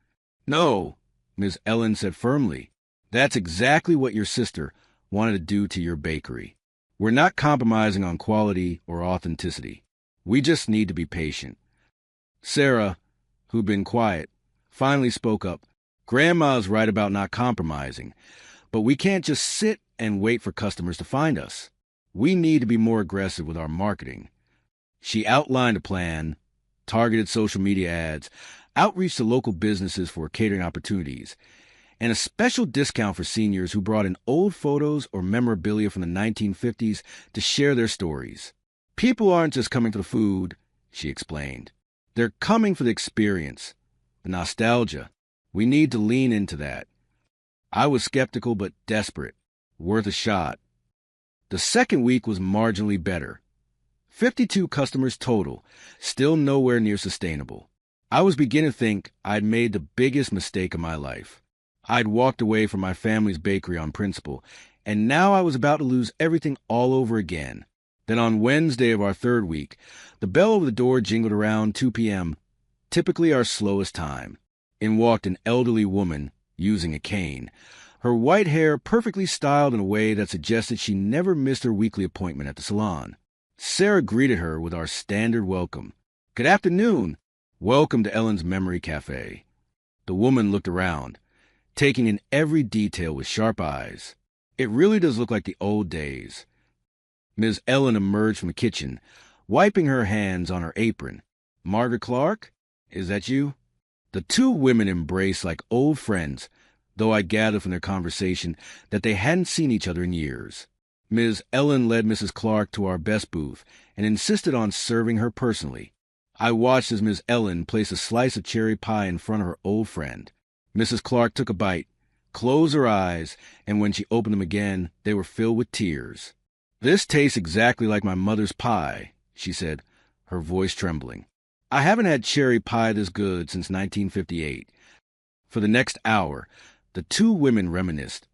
No, Ms. Ellen said firmly. That's exactly what your sister wanted to do to your bakery. We're not compromising on quality or authenticity. We just need to be patient. Sarah, who'd been quiet, finally spoke up. Grandma's right about not compromising, but we can't just sit and wait for customers to find us. We need to be more aggressive with our marketing. She outlined a plan, targeted social media ads, outreach to local businesses for catering opportunities, and a special discount for seniors who brought in old photos or memorabilia from the 1950s to share their stories. People aren't just coming for the food, she explained. They're coming for the experience, the nostalgia. We need to lean into that. I was skeptical but desperate. Worth a shot. The second week was marginally better. 52 customers total, still nowhere near sustainable. I was beginning to think I'd made the biggest mistake of my life. I'd walked away from my family's bakery on principle, and now I was about to lose everything all over again. Then on Wednesday of our third week, the bell over the door jingled around 2 p.m., typically our slowest time. In walked an elderly woman using a cane, her white hair perfectly styled in a way that suggested she never missed her weekly appointment at the salon. Sarah greeted her with our standard welcome. Good afternoon. Welcome to Ellen's Memory Cafe. The woman looked around, taking in every detail with sharp eyes. It really does look like the old days. Ms. Ellen emerged from the kitchen, wiping her hands on her apron. Margaret Clark? Is that you? The 2 women embraced like old friends, though I gathered from their conversation that they hadn't seen each other in years. Ms. Ellen led Mrs. Clark to our best booth and insisted on serving her personally. I watched as Ms. Ellen placed a slice of cherry pie in front of her old friend. Mrs. Clark took a bite, closed her eyes, and when she opened them again, they were filled with tears. This tastes exactly like my mother's pie, she said, her voice trembling. I haven't had cherry pie this good since 1958. For the next hour, the 2 women reminisced,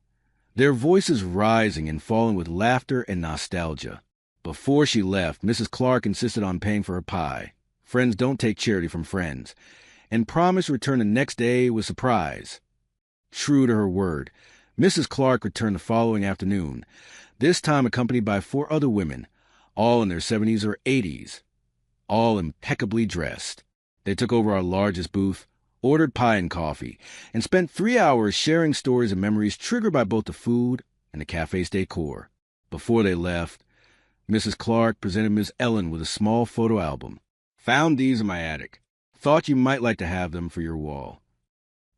their voices rising and falling with laughter and nostalgia. Before she left, Mrs. Clark insisted on paying for her pie. Friends don't take charity from friends, and promised to return the next day with surprise. True to her word, Mrs. Clark returned the following afternoon, this time accompanied by 4 other women, all in their 70s or 80s, all impeccably dressed. They took over our largest booth, ordered pie and coffee, and spent 3 hours sharing stories and memories triggered by both the food and the cafe's decor. Before they left, Mrs. Clark presented Ms. Ellen with a small photo album. Found these in my attic. Thought you might like to have them for your wall.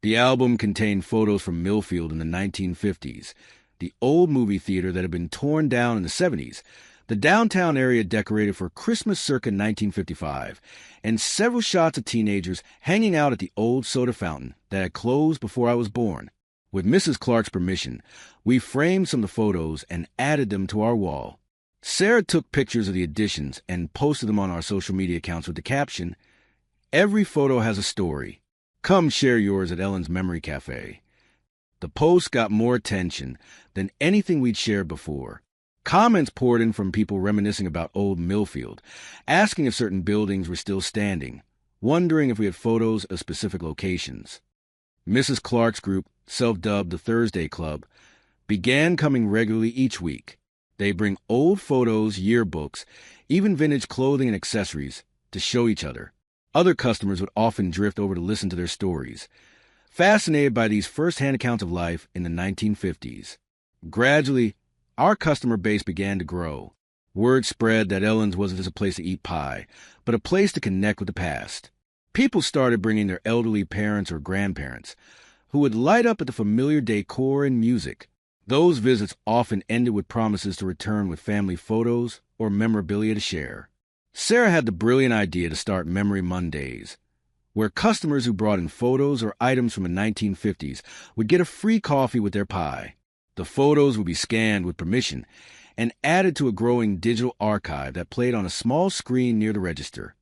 The album contained photos from Millfield in the 1950s, the old movie theater that had been torn down in the 70s, The downtown area decorated for Christmas circa 1955, and several shots of teenagers hanging out at the old soda fountain that had closed before I was born. With Mrs. Clark's permission, we framed some of the photos and added them to our wall. Sarah took pictures of the additions and posted them on our social media accounts with the caption, "Every photo has a story. Come share yours at Ellen's Memory Cafe." The post got more attention than anything we'd shared before. Comments poured in from people reminiscing about old Millfield, asking if certain buildings were still standing, wondering if we had photos of specific locations. Mrs. Clark's group, self-dubbed the Thursday Club, began coming regularly each week. They bring old photos, yearbooks, even vintage clothing and accessories to show each other. Other customers would often drift over to listen to their stories, fascinated by these first-hand accounts of life in the 1950s. Gradually, our customer base began to grow. Word spread that Ellen's wasn't just a place to eat pie, but a place to connect with the past. People started bringing their elderly parents or grandparents, who would light up at the familiar decor and music. Those visits often ended with promises to return with family photos or memorabilia to share. Sarah had the brilliant idea to start Memory Mondays, where customers who brought in photos or items from the 1950s would get a free coffee with their pie. The photos would be scanned with permission and added to a growing digital archive that played on a small screen near the register.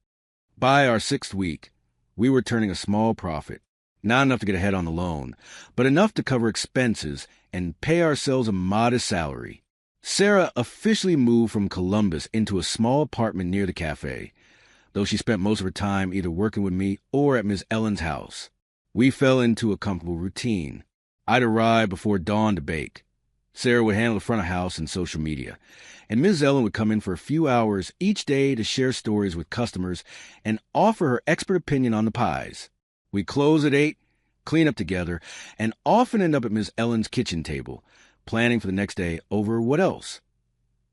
By our 6th week, we were turning a small profit, not enough to get ahead on the loan, but enough to cover expenses and pay ourselves a modest salary. Sarah officially moved from Columbus into a small apartment near the cafe, though she spent most of her time either working with me or at Ms. Ellen's house. We fell into a comfortable routine. I'd arrive before dawn to bake. Sarah would handle the front of house and social media, and Ms. Ellen would come in for a few hours each day to share stories with customers and offer her expert opinion on the pies. We'd close at 8, clean up together, and often end up at Ms. Ellen's kitchen table, planning for the next day over what else?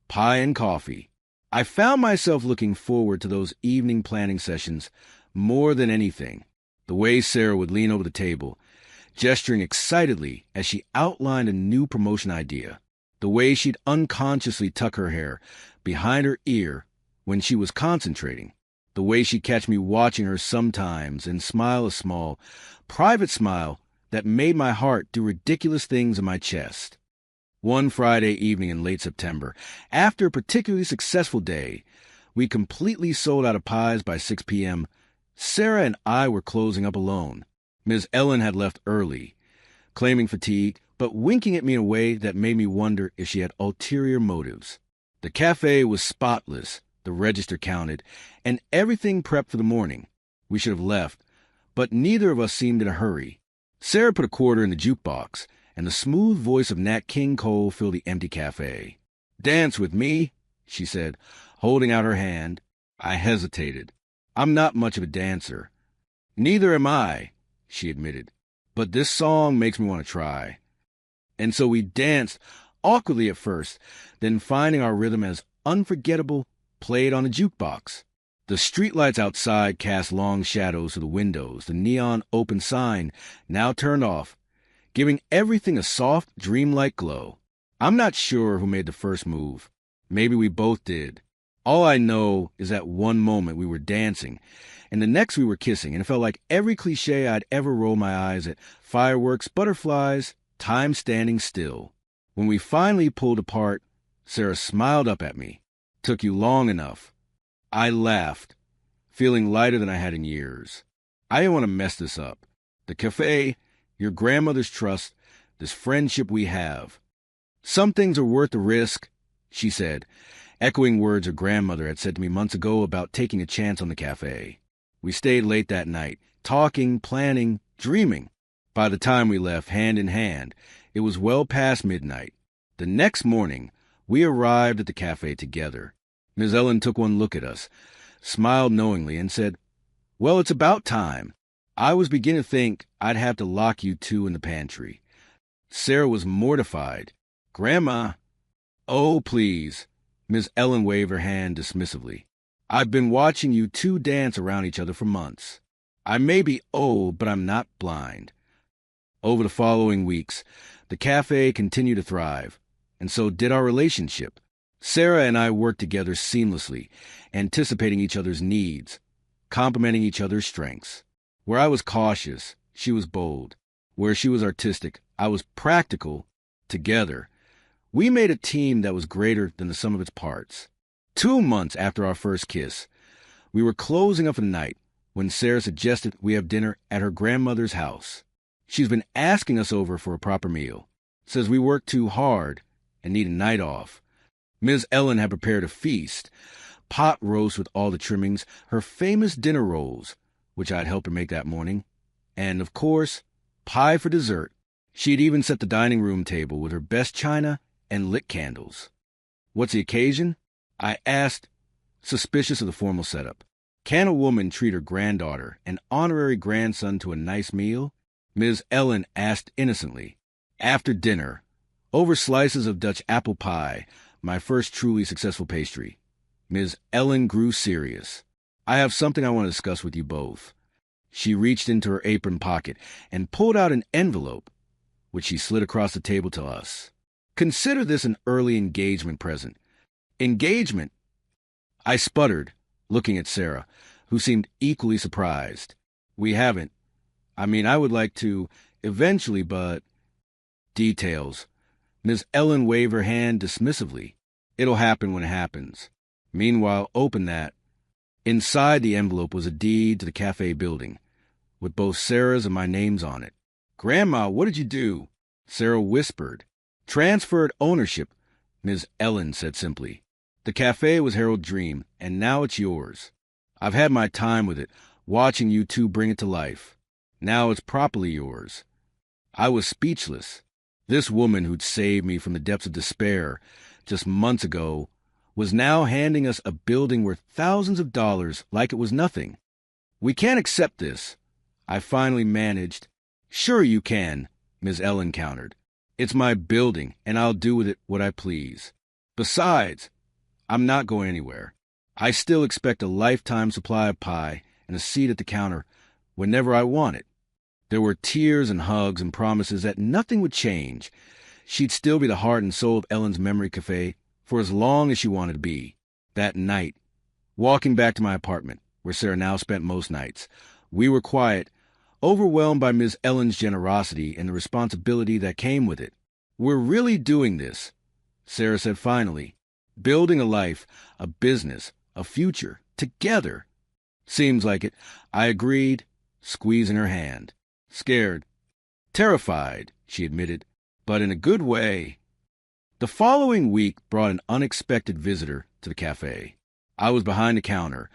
Pie and coffee. I found myself looking forward to those evening planning sessions more than anything. The way Sarah would lean over the table, gesturing excitedly as she outlined a new promotion idea. The way she'd unconsciously tuck her hair behind her ear when she was concentrating. The way she'd catch me watching her sometimes and smile a small, private smile that made my heart do ridiculous things in my chest. One Friday evening in late September, after a particularly successful day, we completely sold out of pies by 6 p.m. Sarah and I were closing up alone. Ms. Ellen had left early, claiming fatigue, but winking at me in a way that made me wonder if she had ulterior motives. The cafe was spotless, the register counted, and everything prepped for the morning. We should have left, but neither of us seemed in a hurry. Sarah put a quarter in the jukebox, and the smooth voice of Nat King Cole filled the empty cafe. "Dance with me," she said, holding out her hand. I hesitated. I'm not much of a dancer. "Neither am I," she admitted, "but this song makes me want to try." And so we danced, awkwardly at first, then finding our rhythm as unforgettable, played on the jukebox. The streetlights outside cast long shadows through the windows, the neon open sign now turned off, giving everything a soft, dreamlike glow. I'm not sure who made the first move. Maybe we both did. All I know is that one moment we were dancing, and the next we were kissing, and it felt like every cliche I'd ever rolled my eyes at: fireworks, butterflies, time standing still. When we finally pulled apart, Sarah smiled up at me. "Took you long enough." I laughed, feeling lighter than I had in years. I didn't want to mess this up. The cafe, your grandmother's trust, this friendship we have. "Some things are worth the risk," she said, echoing words her grandmother had said to me months ago about taking a chance on the cafe. We stayed late that night, talking, planning, dreaming. By the time we left, hand in hand, it was well past midnight. The next morning, we arrived at the cafe together. Ms. Ellen took one look at us, smiled knowingly, and said, "Well, it's about time. I was beginning to think I'd have to lock you two in the pantry." Sarah was mortified. "Grandma." "Oh, please." Ms. Ellen waved her hand dismissively. "I've been watching you two dance around each other for months. I may be old, but I'm not blind." Over the following weeks, the cafe continued to thrive, and so did our relationship. Sarah and I worked together seamlessly, anticipating each other's needs, complementing each other's strengths. Where I was cautious, she was bold. Where she was artistic, I was practical. Together, we made a team that was greater than the sum of its parts. 2 months after our first kiss, we were closing up for the night when Sarah suggested we have dinner at her grandmother's house. She's been asking us over for a proper meal. Says we work too hard and need a night off. Ms. Ellen had prepared a feast, pot roast with all the trimmings, her famous dinner rolls, which I'd helped her make that morning, and, of course, pie for dessert. She'd even set the dining room table with her best china and lit candles. What's the occasion? I asked, suspicious of the formal setup. Can a woman treat her granddaughter and honorary grandson to a nice meal? Ms. Ellen asked innocently. After dinner, over slices of Dutch apple pie, my first truly successful pastry, Ms. Ellen grew serious. I have something I want to discuss with you both. She reached into her apron pocket and pulled out an envelope, which she slid across the table to us. Consider this an early engagement present. Engagement? I sputtered, looking at Sarah, who seemed equally surprised. We haven't. I mean, I would like to, eventually, but... Details. Miss Ellen waved her hand dismissively. It'll happen when it happens. Meanwhile, open that. Inside the envelope was a deed to the cafe building, with both Sarah's and my names on it. Grandma, what did you do? Sarah whispered. Transferred ownership, Miss Ellen said simply. The cafe was Harold's dream, and now it's yours. I've had my time with it, watching you two bring it to life. Now it's properly yours. I was speechless. This woman who'd saved me from the depths of despair just months ago was now handing us a building worth thousands of dollars like it was nothing. We can't accept this. I finally managed. Sure you can, Ms. Ellen countered. It's my building, and I'll do with it what I please. Besides, I'm not going anywhere. I still expect a lifetime supply of pie and a seat at the counter whenever I want it. There were tears and hugs and promises that nothing would change. She'd still be the heart and soul of Ellen's Memory Cafe for as long as she wanted to be. That night, walking back to my apartment, where Sarah now spent most nights, we were quiet, overwhelmed by Ms. Ellen's generosity and the responsibility that came with it. We're really doing this, Sarah said finally. Building a life, a business, a future, together. Seems like it, I agreed, squeezing her hand. Scared. Terrified, she admitted, but in a good way. The following week brought an unexpected visitor to the cafe. I was behind the counter,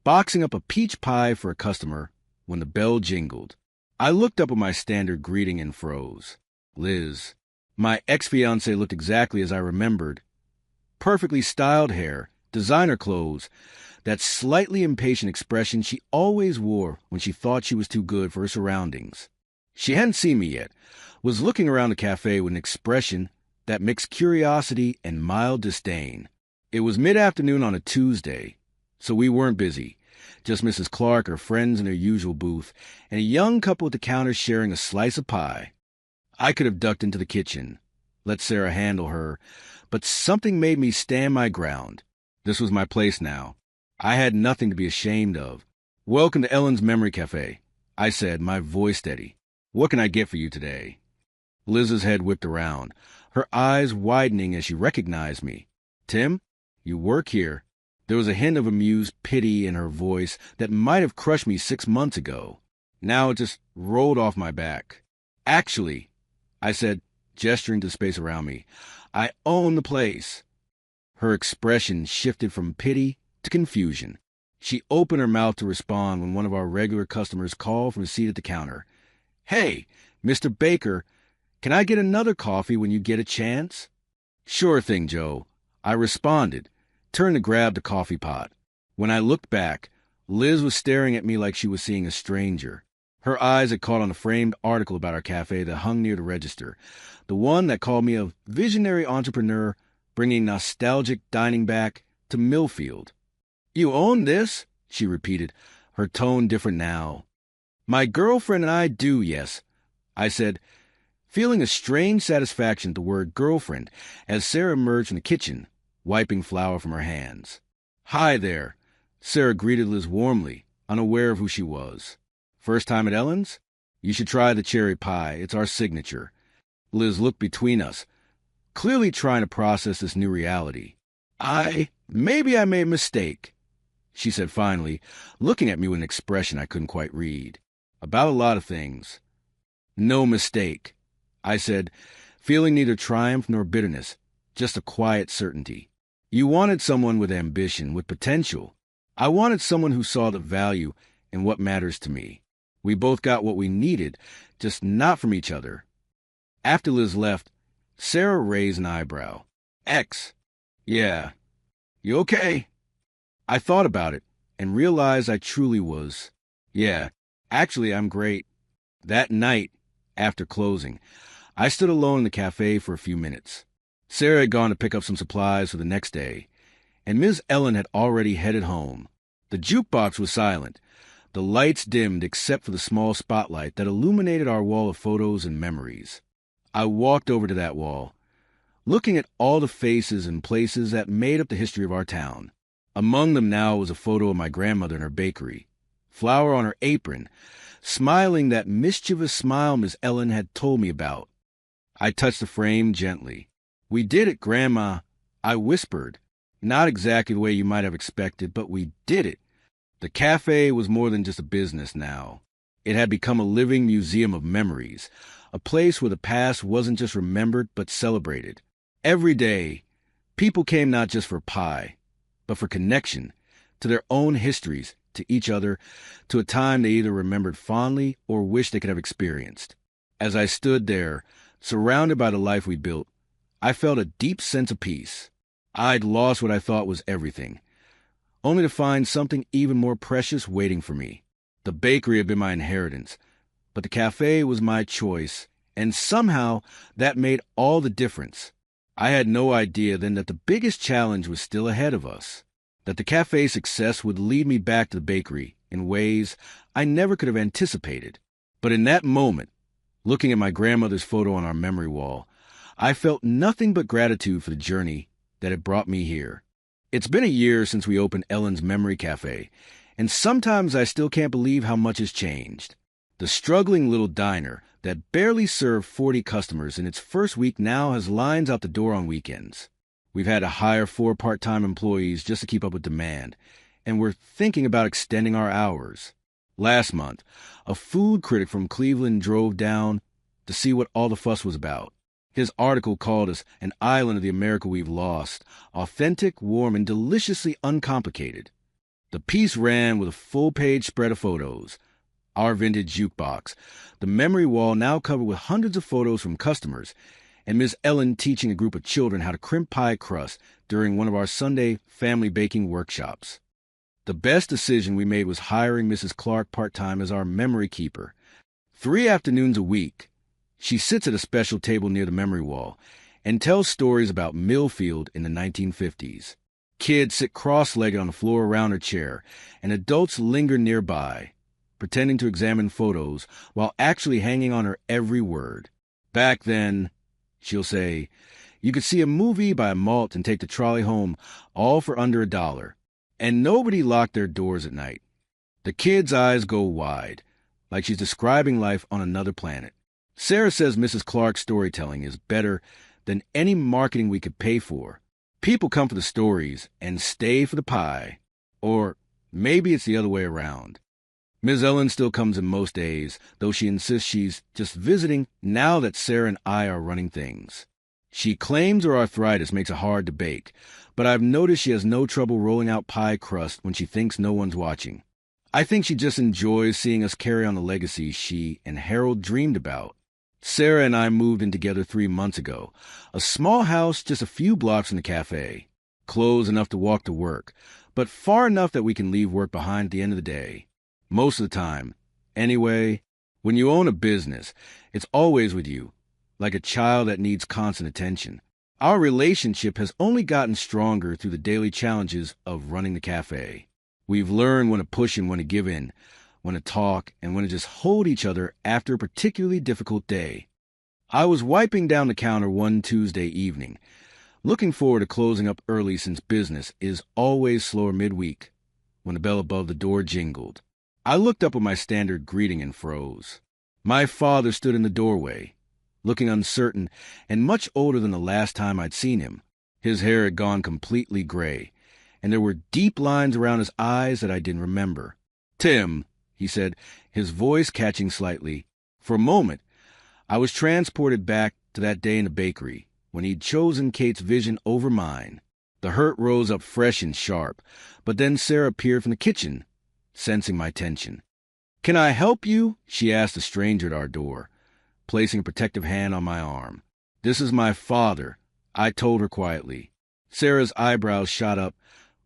boxing up a peach pie for a customer when the bell jingled. I looked up at my standard greeting and froze. Liz. My ex-fiancée looked exactly as I remembered. Perfectly styled hair, designer clothes, that slightly impatient expression she always wore when she thought she was too good for her surroundings. She hadn't seen me yet, was looking around the cafe with an expression that mixed curiosity and mild disdain. It was mid-afternoon on a Tuesday, so we weren't busy. Just Mrs. Clark, her friends in their usual booth, and a young couple at the counter sharing a slice of pie. I could have ducked into the kitchen, let Sarah handle her, but something made me stand my ground. This was my place now. I had nothing to be ashamed of. Welcome to Ellen's Memory Cafe, I said, my voice steady. What can I get for you today? Liz's head whipped around, her eyes widening as she recognized me. Tim, you work here. There was a hint of amused pity in her voice that might have crushed me 6 months ago. Now it just rolled off my back. Actually, I said, gesturing to the space around me, I own the place. Her expression shifted from pity to confusion. She opened her mouth to respond when one of our regular customers called from a seat at the counter. Hey, Mr. Baker, can I get another coffee when you get a chance? Sure thing, Joe, I responded, turned to grab the coffee pot. When I looked back, Liz was staring at me like she was seeing a stranger. Her eyes had caught on a framed article about our cafe that hung near the register, the one that called me a visionary entrepreneur bringing nostalgic dining back to Millfield. You own this? She repeated, her tone different now. My girlfriend and I do, yes, I said, feeling a strange satisfaction at the word girlfriend as Sarah emerged from the kitchen wiping flour from her hands. "Hi there." Sarah greeted Liz warmly, unaware of who she was. "First time at Ellen's? You should try the cherry pie. It's our signature." Liz looked between us, clearly trying to process this new reality. Maybe I made a mistake," she said finally, looking at me with an expression I couldn't quite read. "About a lot of things." "No mistake," I said, feeling neither triumph nor bitterness, just a quiet certainty. "You wanted someone with ambition, with potential. I wanted someone who saw the value in what matters to me. We both got what we needed, just not from each other." After Liz left, Sarah raised an eyebrow. "X. Yeah. You okay?" I thought about it and realized I truly was. "Yeah, actually, I'm great." That night, after closing, I stood alone in the cafe for a few minutes. Sarah had gone to pick up some supplies for the next day, and Ms. Ellen had already headed home. The jukebox was silent, the lights dimmed except for the small spotlight that illuminated our wall of photos and memories. I walked over to that wall, looking at all the faces and places that made up the history of our town. Among them now was a photo of my grandmother in her bakery, flour on her apron, smiling that mischievous smile Miss Ellen had told me about. I touched the frame gently. "We did it, Grandma," I whispered. Not exactly the way you might have expected, but we did it. The cafe was more than just a business now. It had become a living museum of memories, a place where the past wasn't just remembered but celebrated. Every day, people came not just for pie, but for connection, to their own histories, to each other, to a time they either remembered fondly or wished they could have experienced. As I stood there, surrounded by the life we built, I felt a deep sense of peace. I'd lost what I thought was everything, only to find something even more precious waiting for me. The bakery had been my inheritance, but the cafe was my choice, and somehow that made all the difference. I had no idea then that the biggest challenge was still ahead of us, that the cafe's success would lead me back to the bakery in ways I never could have anticipated. But in that moment, looking at my grandmother's photo on our memory wall, I felt nothing but gratitude for the journey that had brought me here. It's been a year since we opened Ellen's Memory Cafe, and sometimes I still can't believe how much has changed. The struggling little diner that barely served 40 customers in its first week now has lines out the door on weekends. We've had to hire 4 part-time employees just to keep up with demand, and we're thinking about extending our hours. Last month, a food critic from Cleveland drove down to see what all the fuss was about. His article called us an island of the America we've lost, authentic, warm, and deliciously uncomplicated. The piece ran with a full-page spread of photos, our vintage jukebox, the memory wall now covered with hundreds of photos from customers, and Miss Ellen teaching a group of children how to crimp pie crust during one of our Sunday family baking workshops. The best decision we made was hiring Mrs. Clark part-time as our memory keeper. 3 afternoons a week, she sits at a special table near the memory wall and tells stories about Millfield in the 1950s. Kids sit cross-legged on the floor around her chair, and adults linger nearby, pretending to examine photos while actually hanging on her every word. "Back then," she'll say, "you could see a movie, buy a malt, and take the trolley home, all for under $1. And nobody locked their doors at night." The kids' eyes go wide, like she's describing life on another planet. Sarah says Mrs. Clark's storytelling is better than any marketing we could pay for. People come for the stories and stay for the pie. Or maybe it's the other way around. Ms. Ellen still comes in most days, though she insists she's just visiting now that Sarah and I are running things. She claims her arthritis makes it hard to bake, but I've noticed she has no trouble rolling out pie crust when she thinks no one's watching. I think she just enjoys seeing us carry on the legacy she and Harold dreamed about. Sarah and I moved in together 3 months ago, a small house just a few blocks from the cafe, close enough to walk to work, but far enough that we can leave work behind at the end of the day. Most of the time. Anyway, when you own a business, it's always with you, like a child that needs constant attention. Our relationship has only gotten stronger through the daily challenges of running the cafe. We've learned when to push and when to give in, when to talk, and when to just hold each other after a particularly difficult day. I was wiping down the counter one Tuesday evening, Looking forward to closing up early since business is always slower midweek when the bell above the door jingled. I looked up with my standard greeting and froze. My father stood in the doorway, looking uncertain and much older than the last time I'd seen him. His hair had gone completely gray, and there were deep lines around his eyes that I didn't remember. "Tim," he said, his voice catching slightly. For a moment, I was transported back to that day in the bakery, when he'd chosen Kate's vision over mine. The hurt rose up fresh and sharp, but then Sarah appeared from the kitchen, sensing my tension. "Can I help you?" she asked the stranger at our door, placing a protective hand on my arm. "This is my father," I told her quietly. Sarah's eyebrows shot up,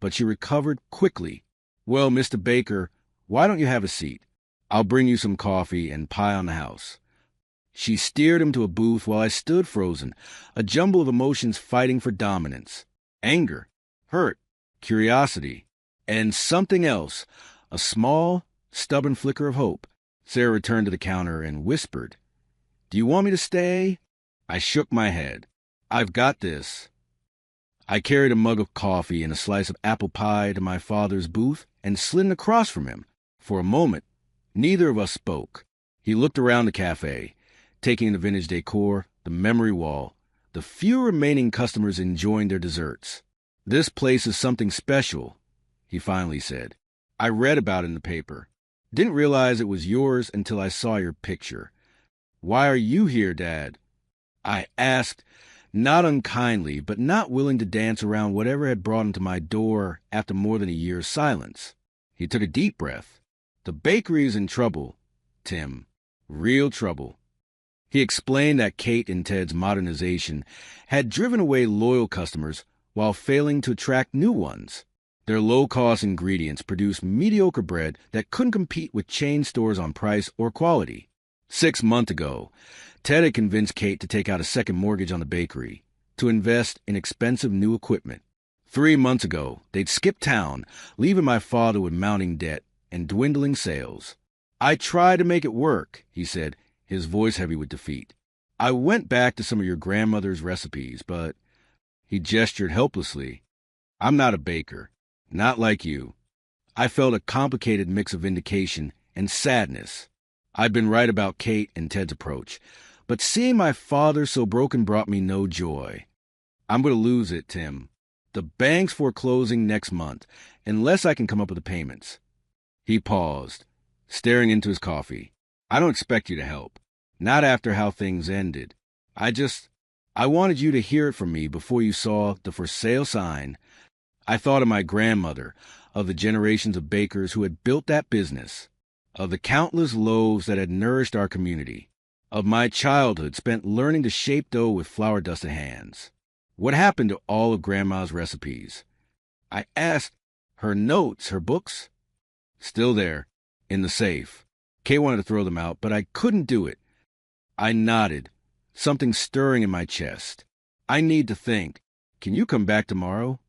but she recovered quickly. "Well, Mr. Baker, why don't you have a seat? I'll bring you some coffee and pie on the house." She steered him to a booth while I stood frozen, a jumble of emotions fighting for dominance. Anger, hurt, curiosity, and something else, a small, stubborn flicker of hope. Sarah returned to the counter and whispered, "Do you want me to stay?" I shook my head. "I've got this." I carried a mug of coffee and a slice of apple pie to my father's booth and slid in across from him. For a moment, neither of us spoke. He looked around the cafe, taking in the vintage decor, the memory wall, the few remaining customers enjoying their desserts. "This place is something special," he finally said. "I read about it in the paper. Didn't realize it was yours until I saw your picture. Why are you here, Dad?" I asked, not unkindly, but not willing to dance around whatever had brought him to my door after more than a year's silence. He took a deep breath. "The bakery is in trouble, Tim. Real trouble." He explained that Kate and Ted's modernization had driven away loyal customers while failing to attract new ones. Their low-cost ingredients produced mediocre bread that couldn't compete with chain stores on price or quality. 6 months ago, Ted had convinced Kate to take out a second mortgage on the bakery, to invest in expensive new equipment. 3 months ago, they'd skipped town, leaving my father with mounting debt and dwindling sales. "I tried to make it work," he said, his voice heavy with defeat. "I went back to some of your grandmother's recipes, but—" He gestured helplessly. "I'm not a baker. Not like you." I felt a complicated mix of vindication and sadness. I'd been right about Kate and Ted's approach, but seeing my father so broken brought me no joy. "I'm going to lose it, Tim. The bank's foreclosing next month, unless I can come up with the payments." He paused, staring into his coffee. "I don't expect you to help. Not after how things ended. I wanted you to hear it from me before you saw the for sale sign." I thought of my grandmother, of the generations of bakers who had built that business, of the countless loaves that had nourished our community, of my childhood spent learning to shape dough with flour-dusted hands. What happened to all of Grandma's recipes? I asked. Her notes, her books? Still there, in the safe. Kay wanted to throw them out, but I couldn't do it. I nodded, something stirring in my chest. "I need to think. Can you come back tomorrow?"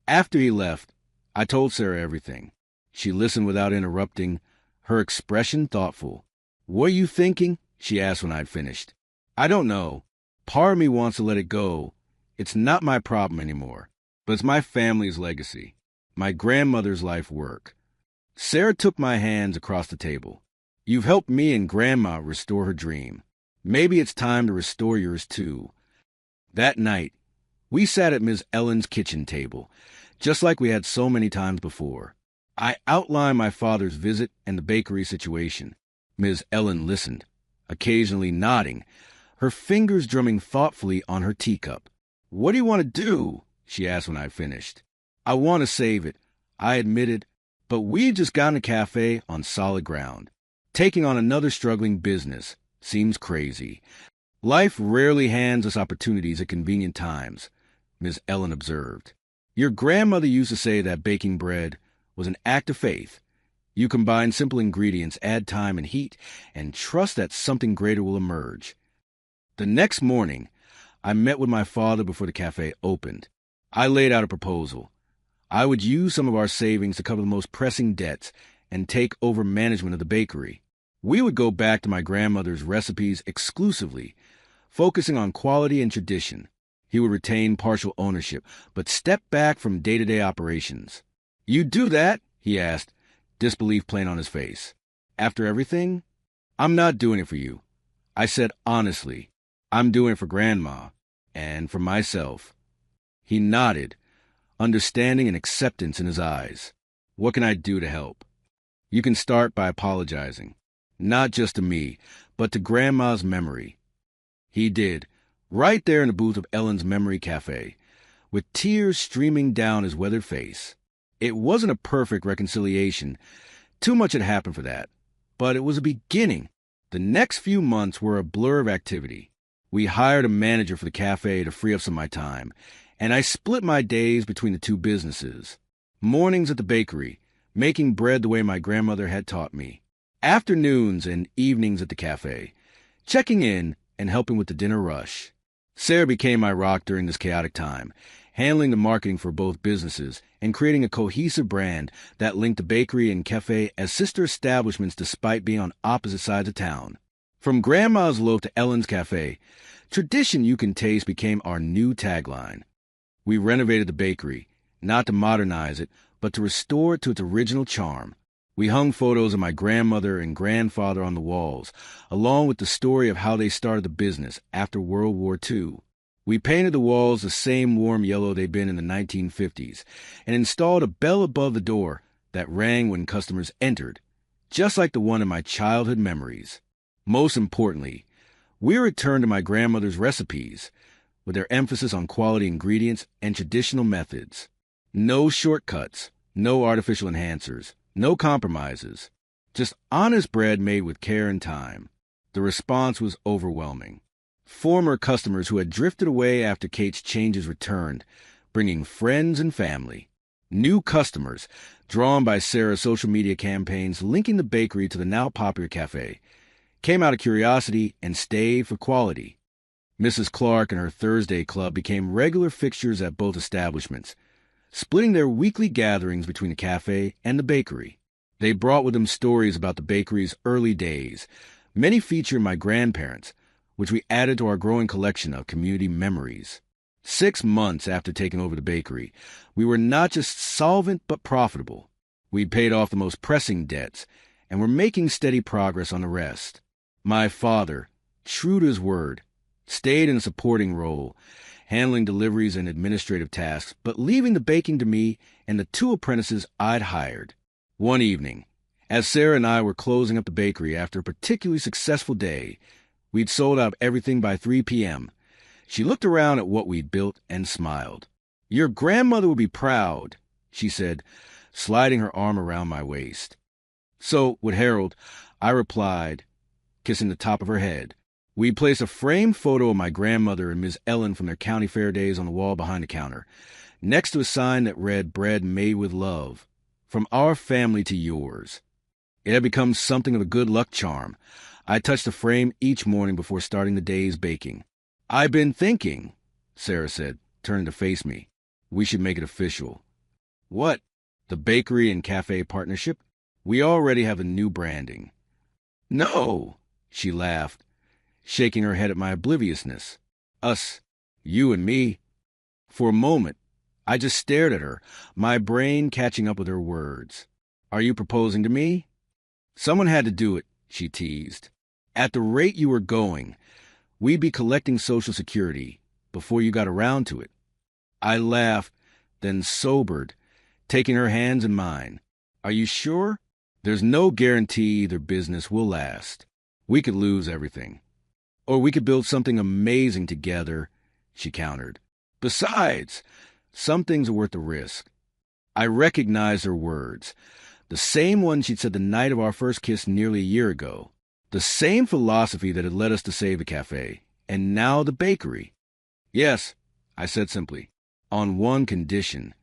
After he left, I told Sarah everything. She listened without interrupting, her expression thoughtful. "What are you thinking?" she asked when I'd finished. "I don't know. Part of me wants to let it go. It's not my problem anymore, but it's my family's legacy, my grandmother's life work." Sarah took my hands across the table. "You've helped me and Grandma restore her dream. Maybe it's time to restore yours too." That night, we sat at Ms. Ellen's kitchen table, just like we had so many times before. I outlined my father's visit and the bakery situation. Ms. Ellen listened, occasionally nodding, her fingers drumming thoughtfully on her teacup. "What do you want to do?" she asked when I finished. "I want to save it," I admitted, but we'd just gotten a cafe on solid ground. Taking on another struggling business seems crazy. "Life rarely hands us opportunities at convenient times," Ms. Ellen observed. "Your grandmother used to say that baking bread was an act of faith. You combine simple ingredients, add time and heat, and trust that something greater will emerge." The next morning, I met with my father before the cafe opened. I laid out a proposal. I would use some of our savings to cover the most pressing debts and take over management of the bakery. We would go back to my grandmother's recipes exclusively, focusing on quality and tradition. He would retain partial ownership, but step back from day-to-day operations. "You do that?" he asked, disbelief plain on his face. "After everything?" "I'm not doing it for you," I said honestly. "I'm doing it for Grandma, and for myself." He nodded, understanding and acceptance in his eyes. "What can I do to help?" "You can start by apologizing, not just to me, but to Grandma's memory." He did, right there in the booth of Ellen's Memory Cafe, with tears streaming down his weathered face. It wasn't a perfect reconciliation. Too much had happened for that. But it was a beginning. The next few months were a blur of activity. We hired a manager for the cafe to free up some of my time, and I split my days between the two businesses. Mornings at the bakery, making bread the way my grandmother had taught me. Afternoons and evenings at the cafe, checking in and helping with the dinner rush. Sarah became my rock during this chaotic time, handling the marketing for both businesses and creating a cohesive brand that linked the bakery and cafe as sister establishments despite being on opposite sides of town. From Grandma's Loaf to Ellen's Cafe, tradition you can taste became our new tagline. We renovated the bakery, not to modernize it, but to restore it to its original charm. We hung photos of my grandmother and grandfather on the walls, along with the story of how they started the business after World War II. We painted the walls the same warm yellow they'd been in the 1950s, and installed a bell above the door that rang when customers entered, just like the one in my childhood memories. Most importantly, we returned to my grandmother's recipes, with their emphasis on quality ingredients and traditional methods. No shortcuts, no artificial enhancers, no compromises, just honest bread made with care and time. The response was overwhelming. Former customers who had drifted away after Kate's changes returned, bringing friends and family. New customers, drawn by Sarah's social media campaigns linking the bakery to the now popular cafe, came out of curiosity and stayed for quality. Mrs. Clark and her Thursday club became regular fixtures at both establishments, splitting their weekly gatherings between the cafe and the bakery. They brought with them stories about the bakery's early days, many featuring my grandparents, which we added to our growing collection of community memories. 6 months after taking over the bakery, we were not just solvent but profitable. We'd paid off the most pressing debts, and were making steady progress on the rest. My father, true to his word, stayed in a supporting role, handling deliveries and administrative tasks, but leaving the baking to me and the 2 apprentices I'd hired. One evening, as Sarah and I were closing up the bakery after a particularly successful day, we'd sold out everything by 3 p.m. She looked around at what we'd built and smiled. "Your grandmother would be proud," she said, sliding her arm around my waist. "So would Harold," I replied, kissing the top of her head. We placed a framed photo of my grandmother and Miss Ellen from their county fair days on the wall behind the counter, next to a sign that read "Bread made with love. From our family to yours." It had become something of a good luck charm. I touched the frame each morning before starting the day's baking. "I've been thinking," Sarah said, turning to face me. "We should make it official." "What?" "The bakery and cafe partnership? We already have a new branding." "No," she laughed, shaking her head at my obliviousness. "Us, you and me." For a moment, I just stared at her, my brain catching up with her words. "Are you proposing to me?" "Someone had to do it," she teased. "At the rate you were going, we'd be collecting Social Security before you got around to it." I laughed, then sobered, taking her hands in mine. "Are you sure? There's no guarantee either business will last. We could lose everything. Or we could build something amazing together," she countered. "Besides, some things are worth the risk." I recognized her words, the same ones she'd said the night of our first kiss nearly a year ago. The same philosophy that had led us to save the cafe, and now the bakery. "Yes," I said simply, "on one condition."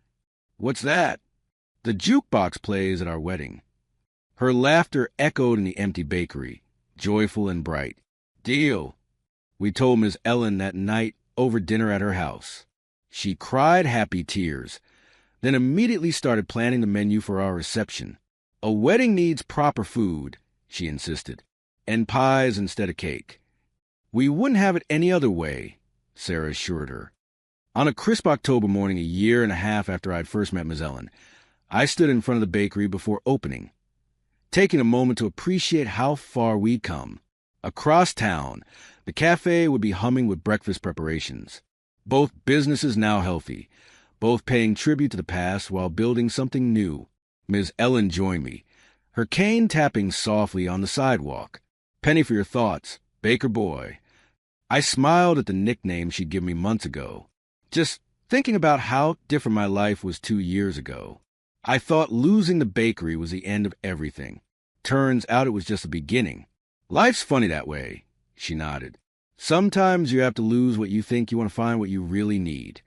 "What's that?" "The jukebox plays at our wedding." Her laughter echoed in the empty bakery, joyful and bright. "Deal." We told Miss Ellen that night over dinner at her house. She cried happy tears, then immediately started planning the menu for our reception. "A wedding needs proper food," she insisted, "and pies instead of cake." "We wouldn't have it any other way," Sarah assured her. On a crisp October morning a year and a half after I'd first met Ms. Ellen, I stood in front of the bakery before opening, taking a moment to appreciate how far we'd come. Across town, the cafe would be humming with breakfast preparations. Both businesses now healthy, both paying tribute to the past while building something new. Ms. Ellen joined me, her cane tapping softly on the sidewalk. "Penny for your thoughts, Baker Boy." I smiled at the nickname she'd given me months ago, just thinking about how different my life was 2 years ago. I thought losing the bakery was the end of everything. Turns out it was just the beginning. "Life's funny that way," she nodded. "Sometimes you have to lose what you think you want to find what you really need."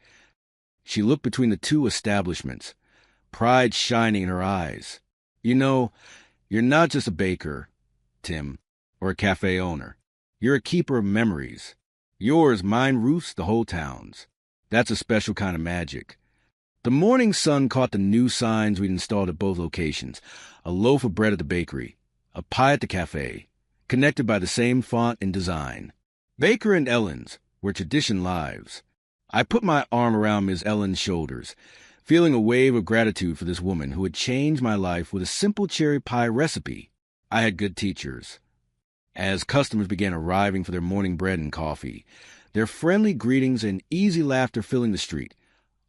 She looked between the two establishments, pride shining in her eyes. "You know, you're not just a baker, Tim, or a cafe owner. You're a keeper of memories. Yours, mine, Ruth's, the whole town's. That's a special kind of magic." The morning sun caught the new signs we'd installed at both locations: a loaf of bread at the bakery, a pie at the cafe, connected by the same font and design. Baker and Ellen's, where tradition lives. I put my arm around Ms. Ellen's shoulders, feeling a wave of gratitude for this woman who had changed my life with a simple cherry pie recipe. I had good teachers. As customers began arriving for their morning bread and coffee, their friendly greetings and easy laughter filling the street,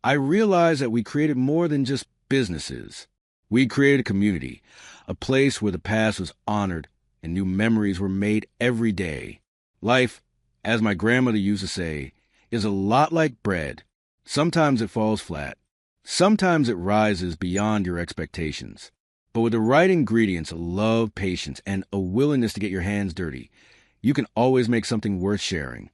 I realized that we created more than just businesses. We created a community, a place where the past was honored and new memories were made every day. Life, as my grandmother used to say, is a lot like bread. Sometimes it falls flat. Sometimes it rises beyond your expectations. But with the right ingredients of love, patience, and a willingness to get your hands dirty, you can always make something worth sharing.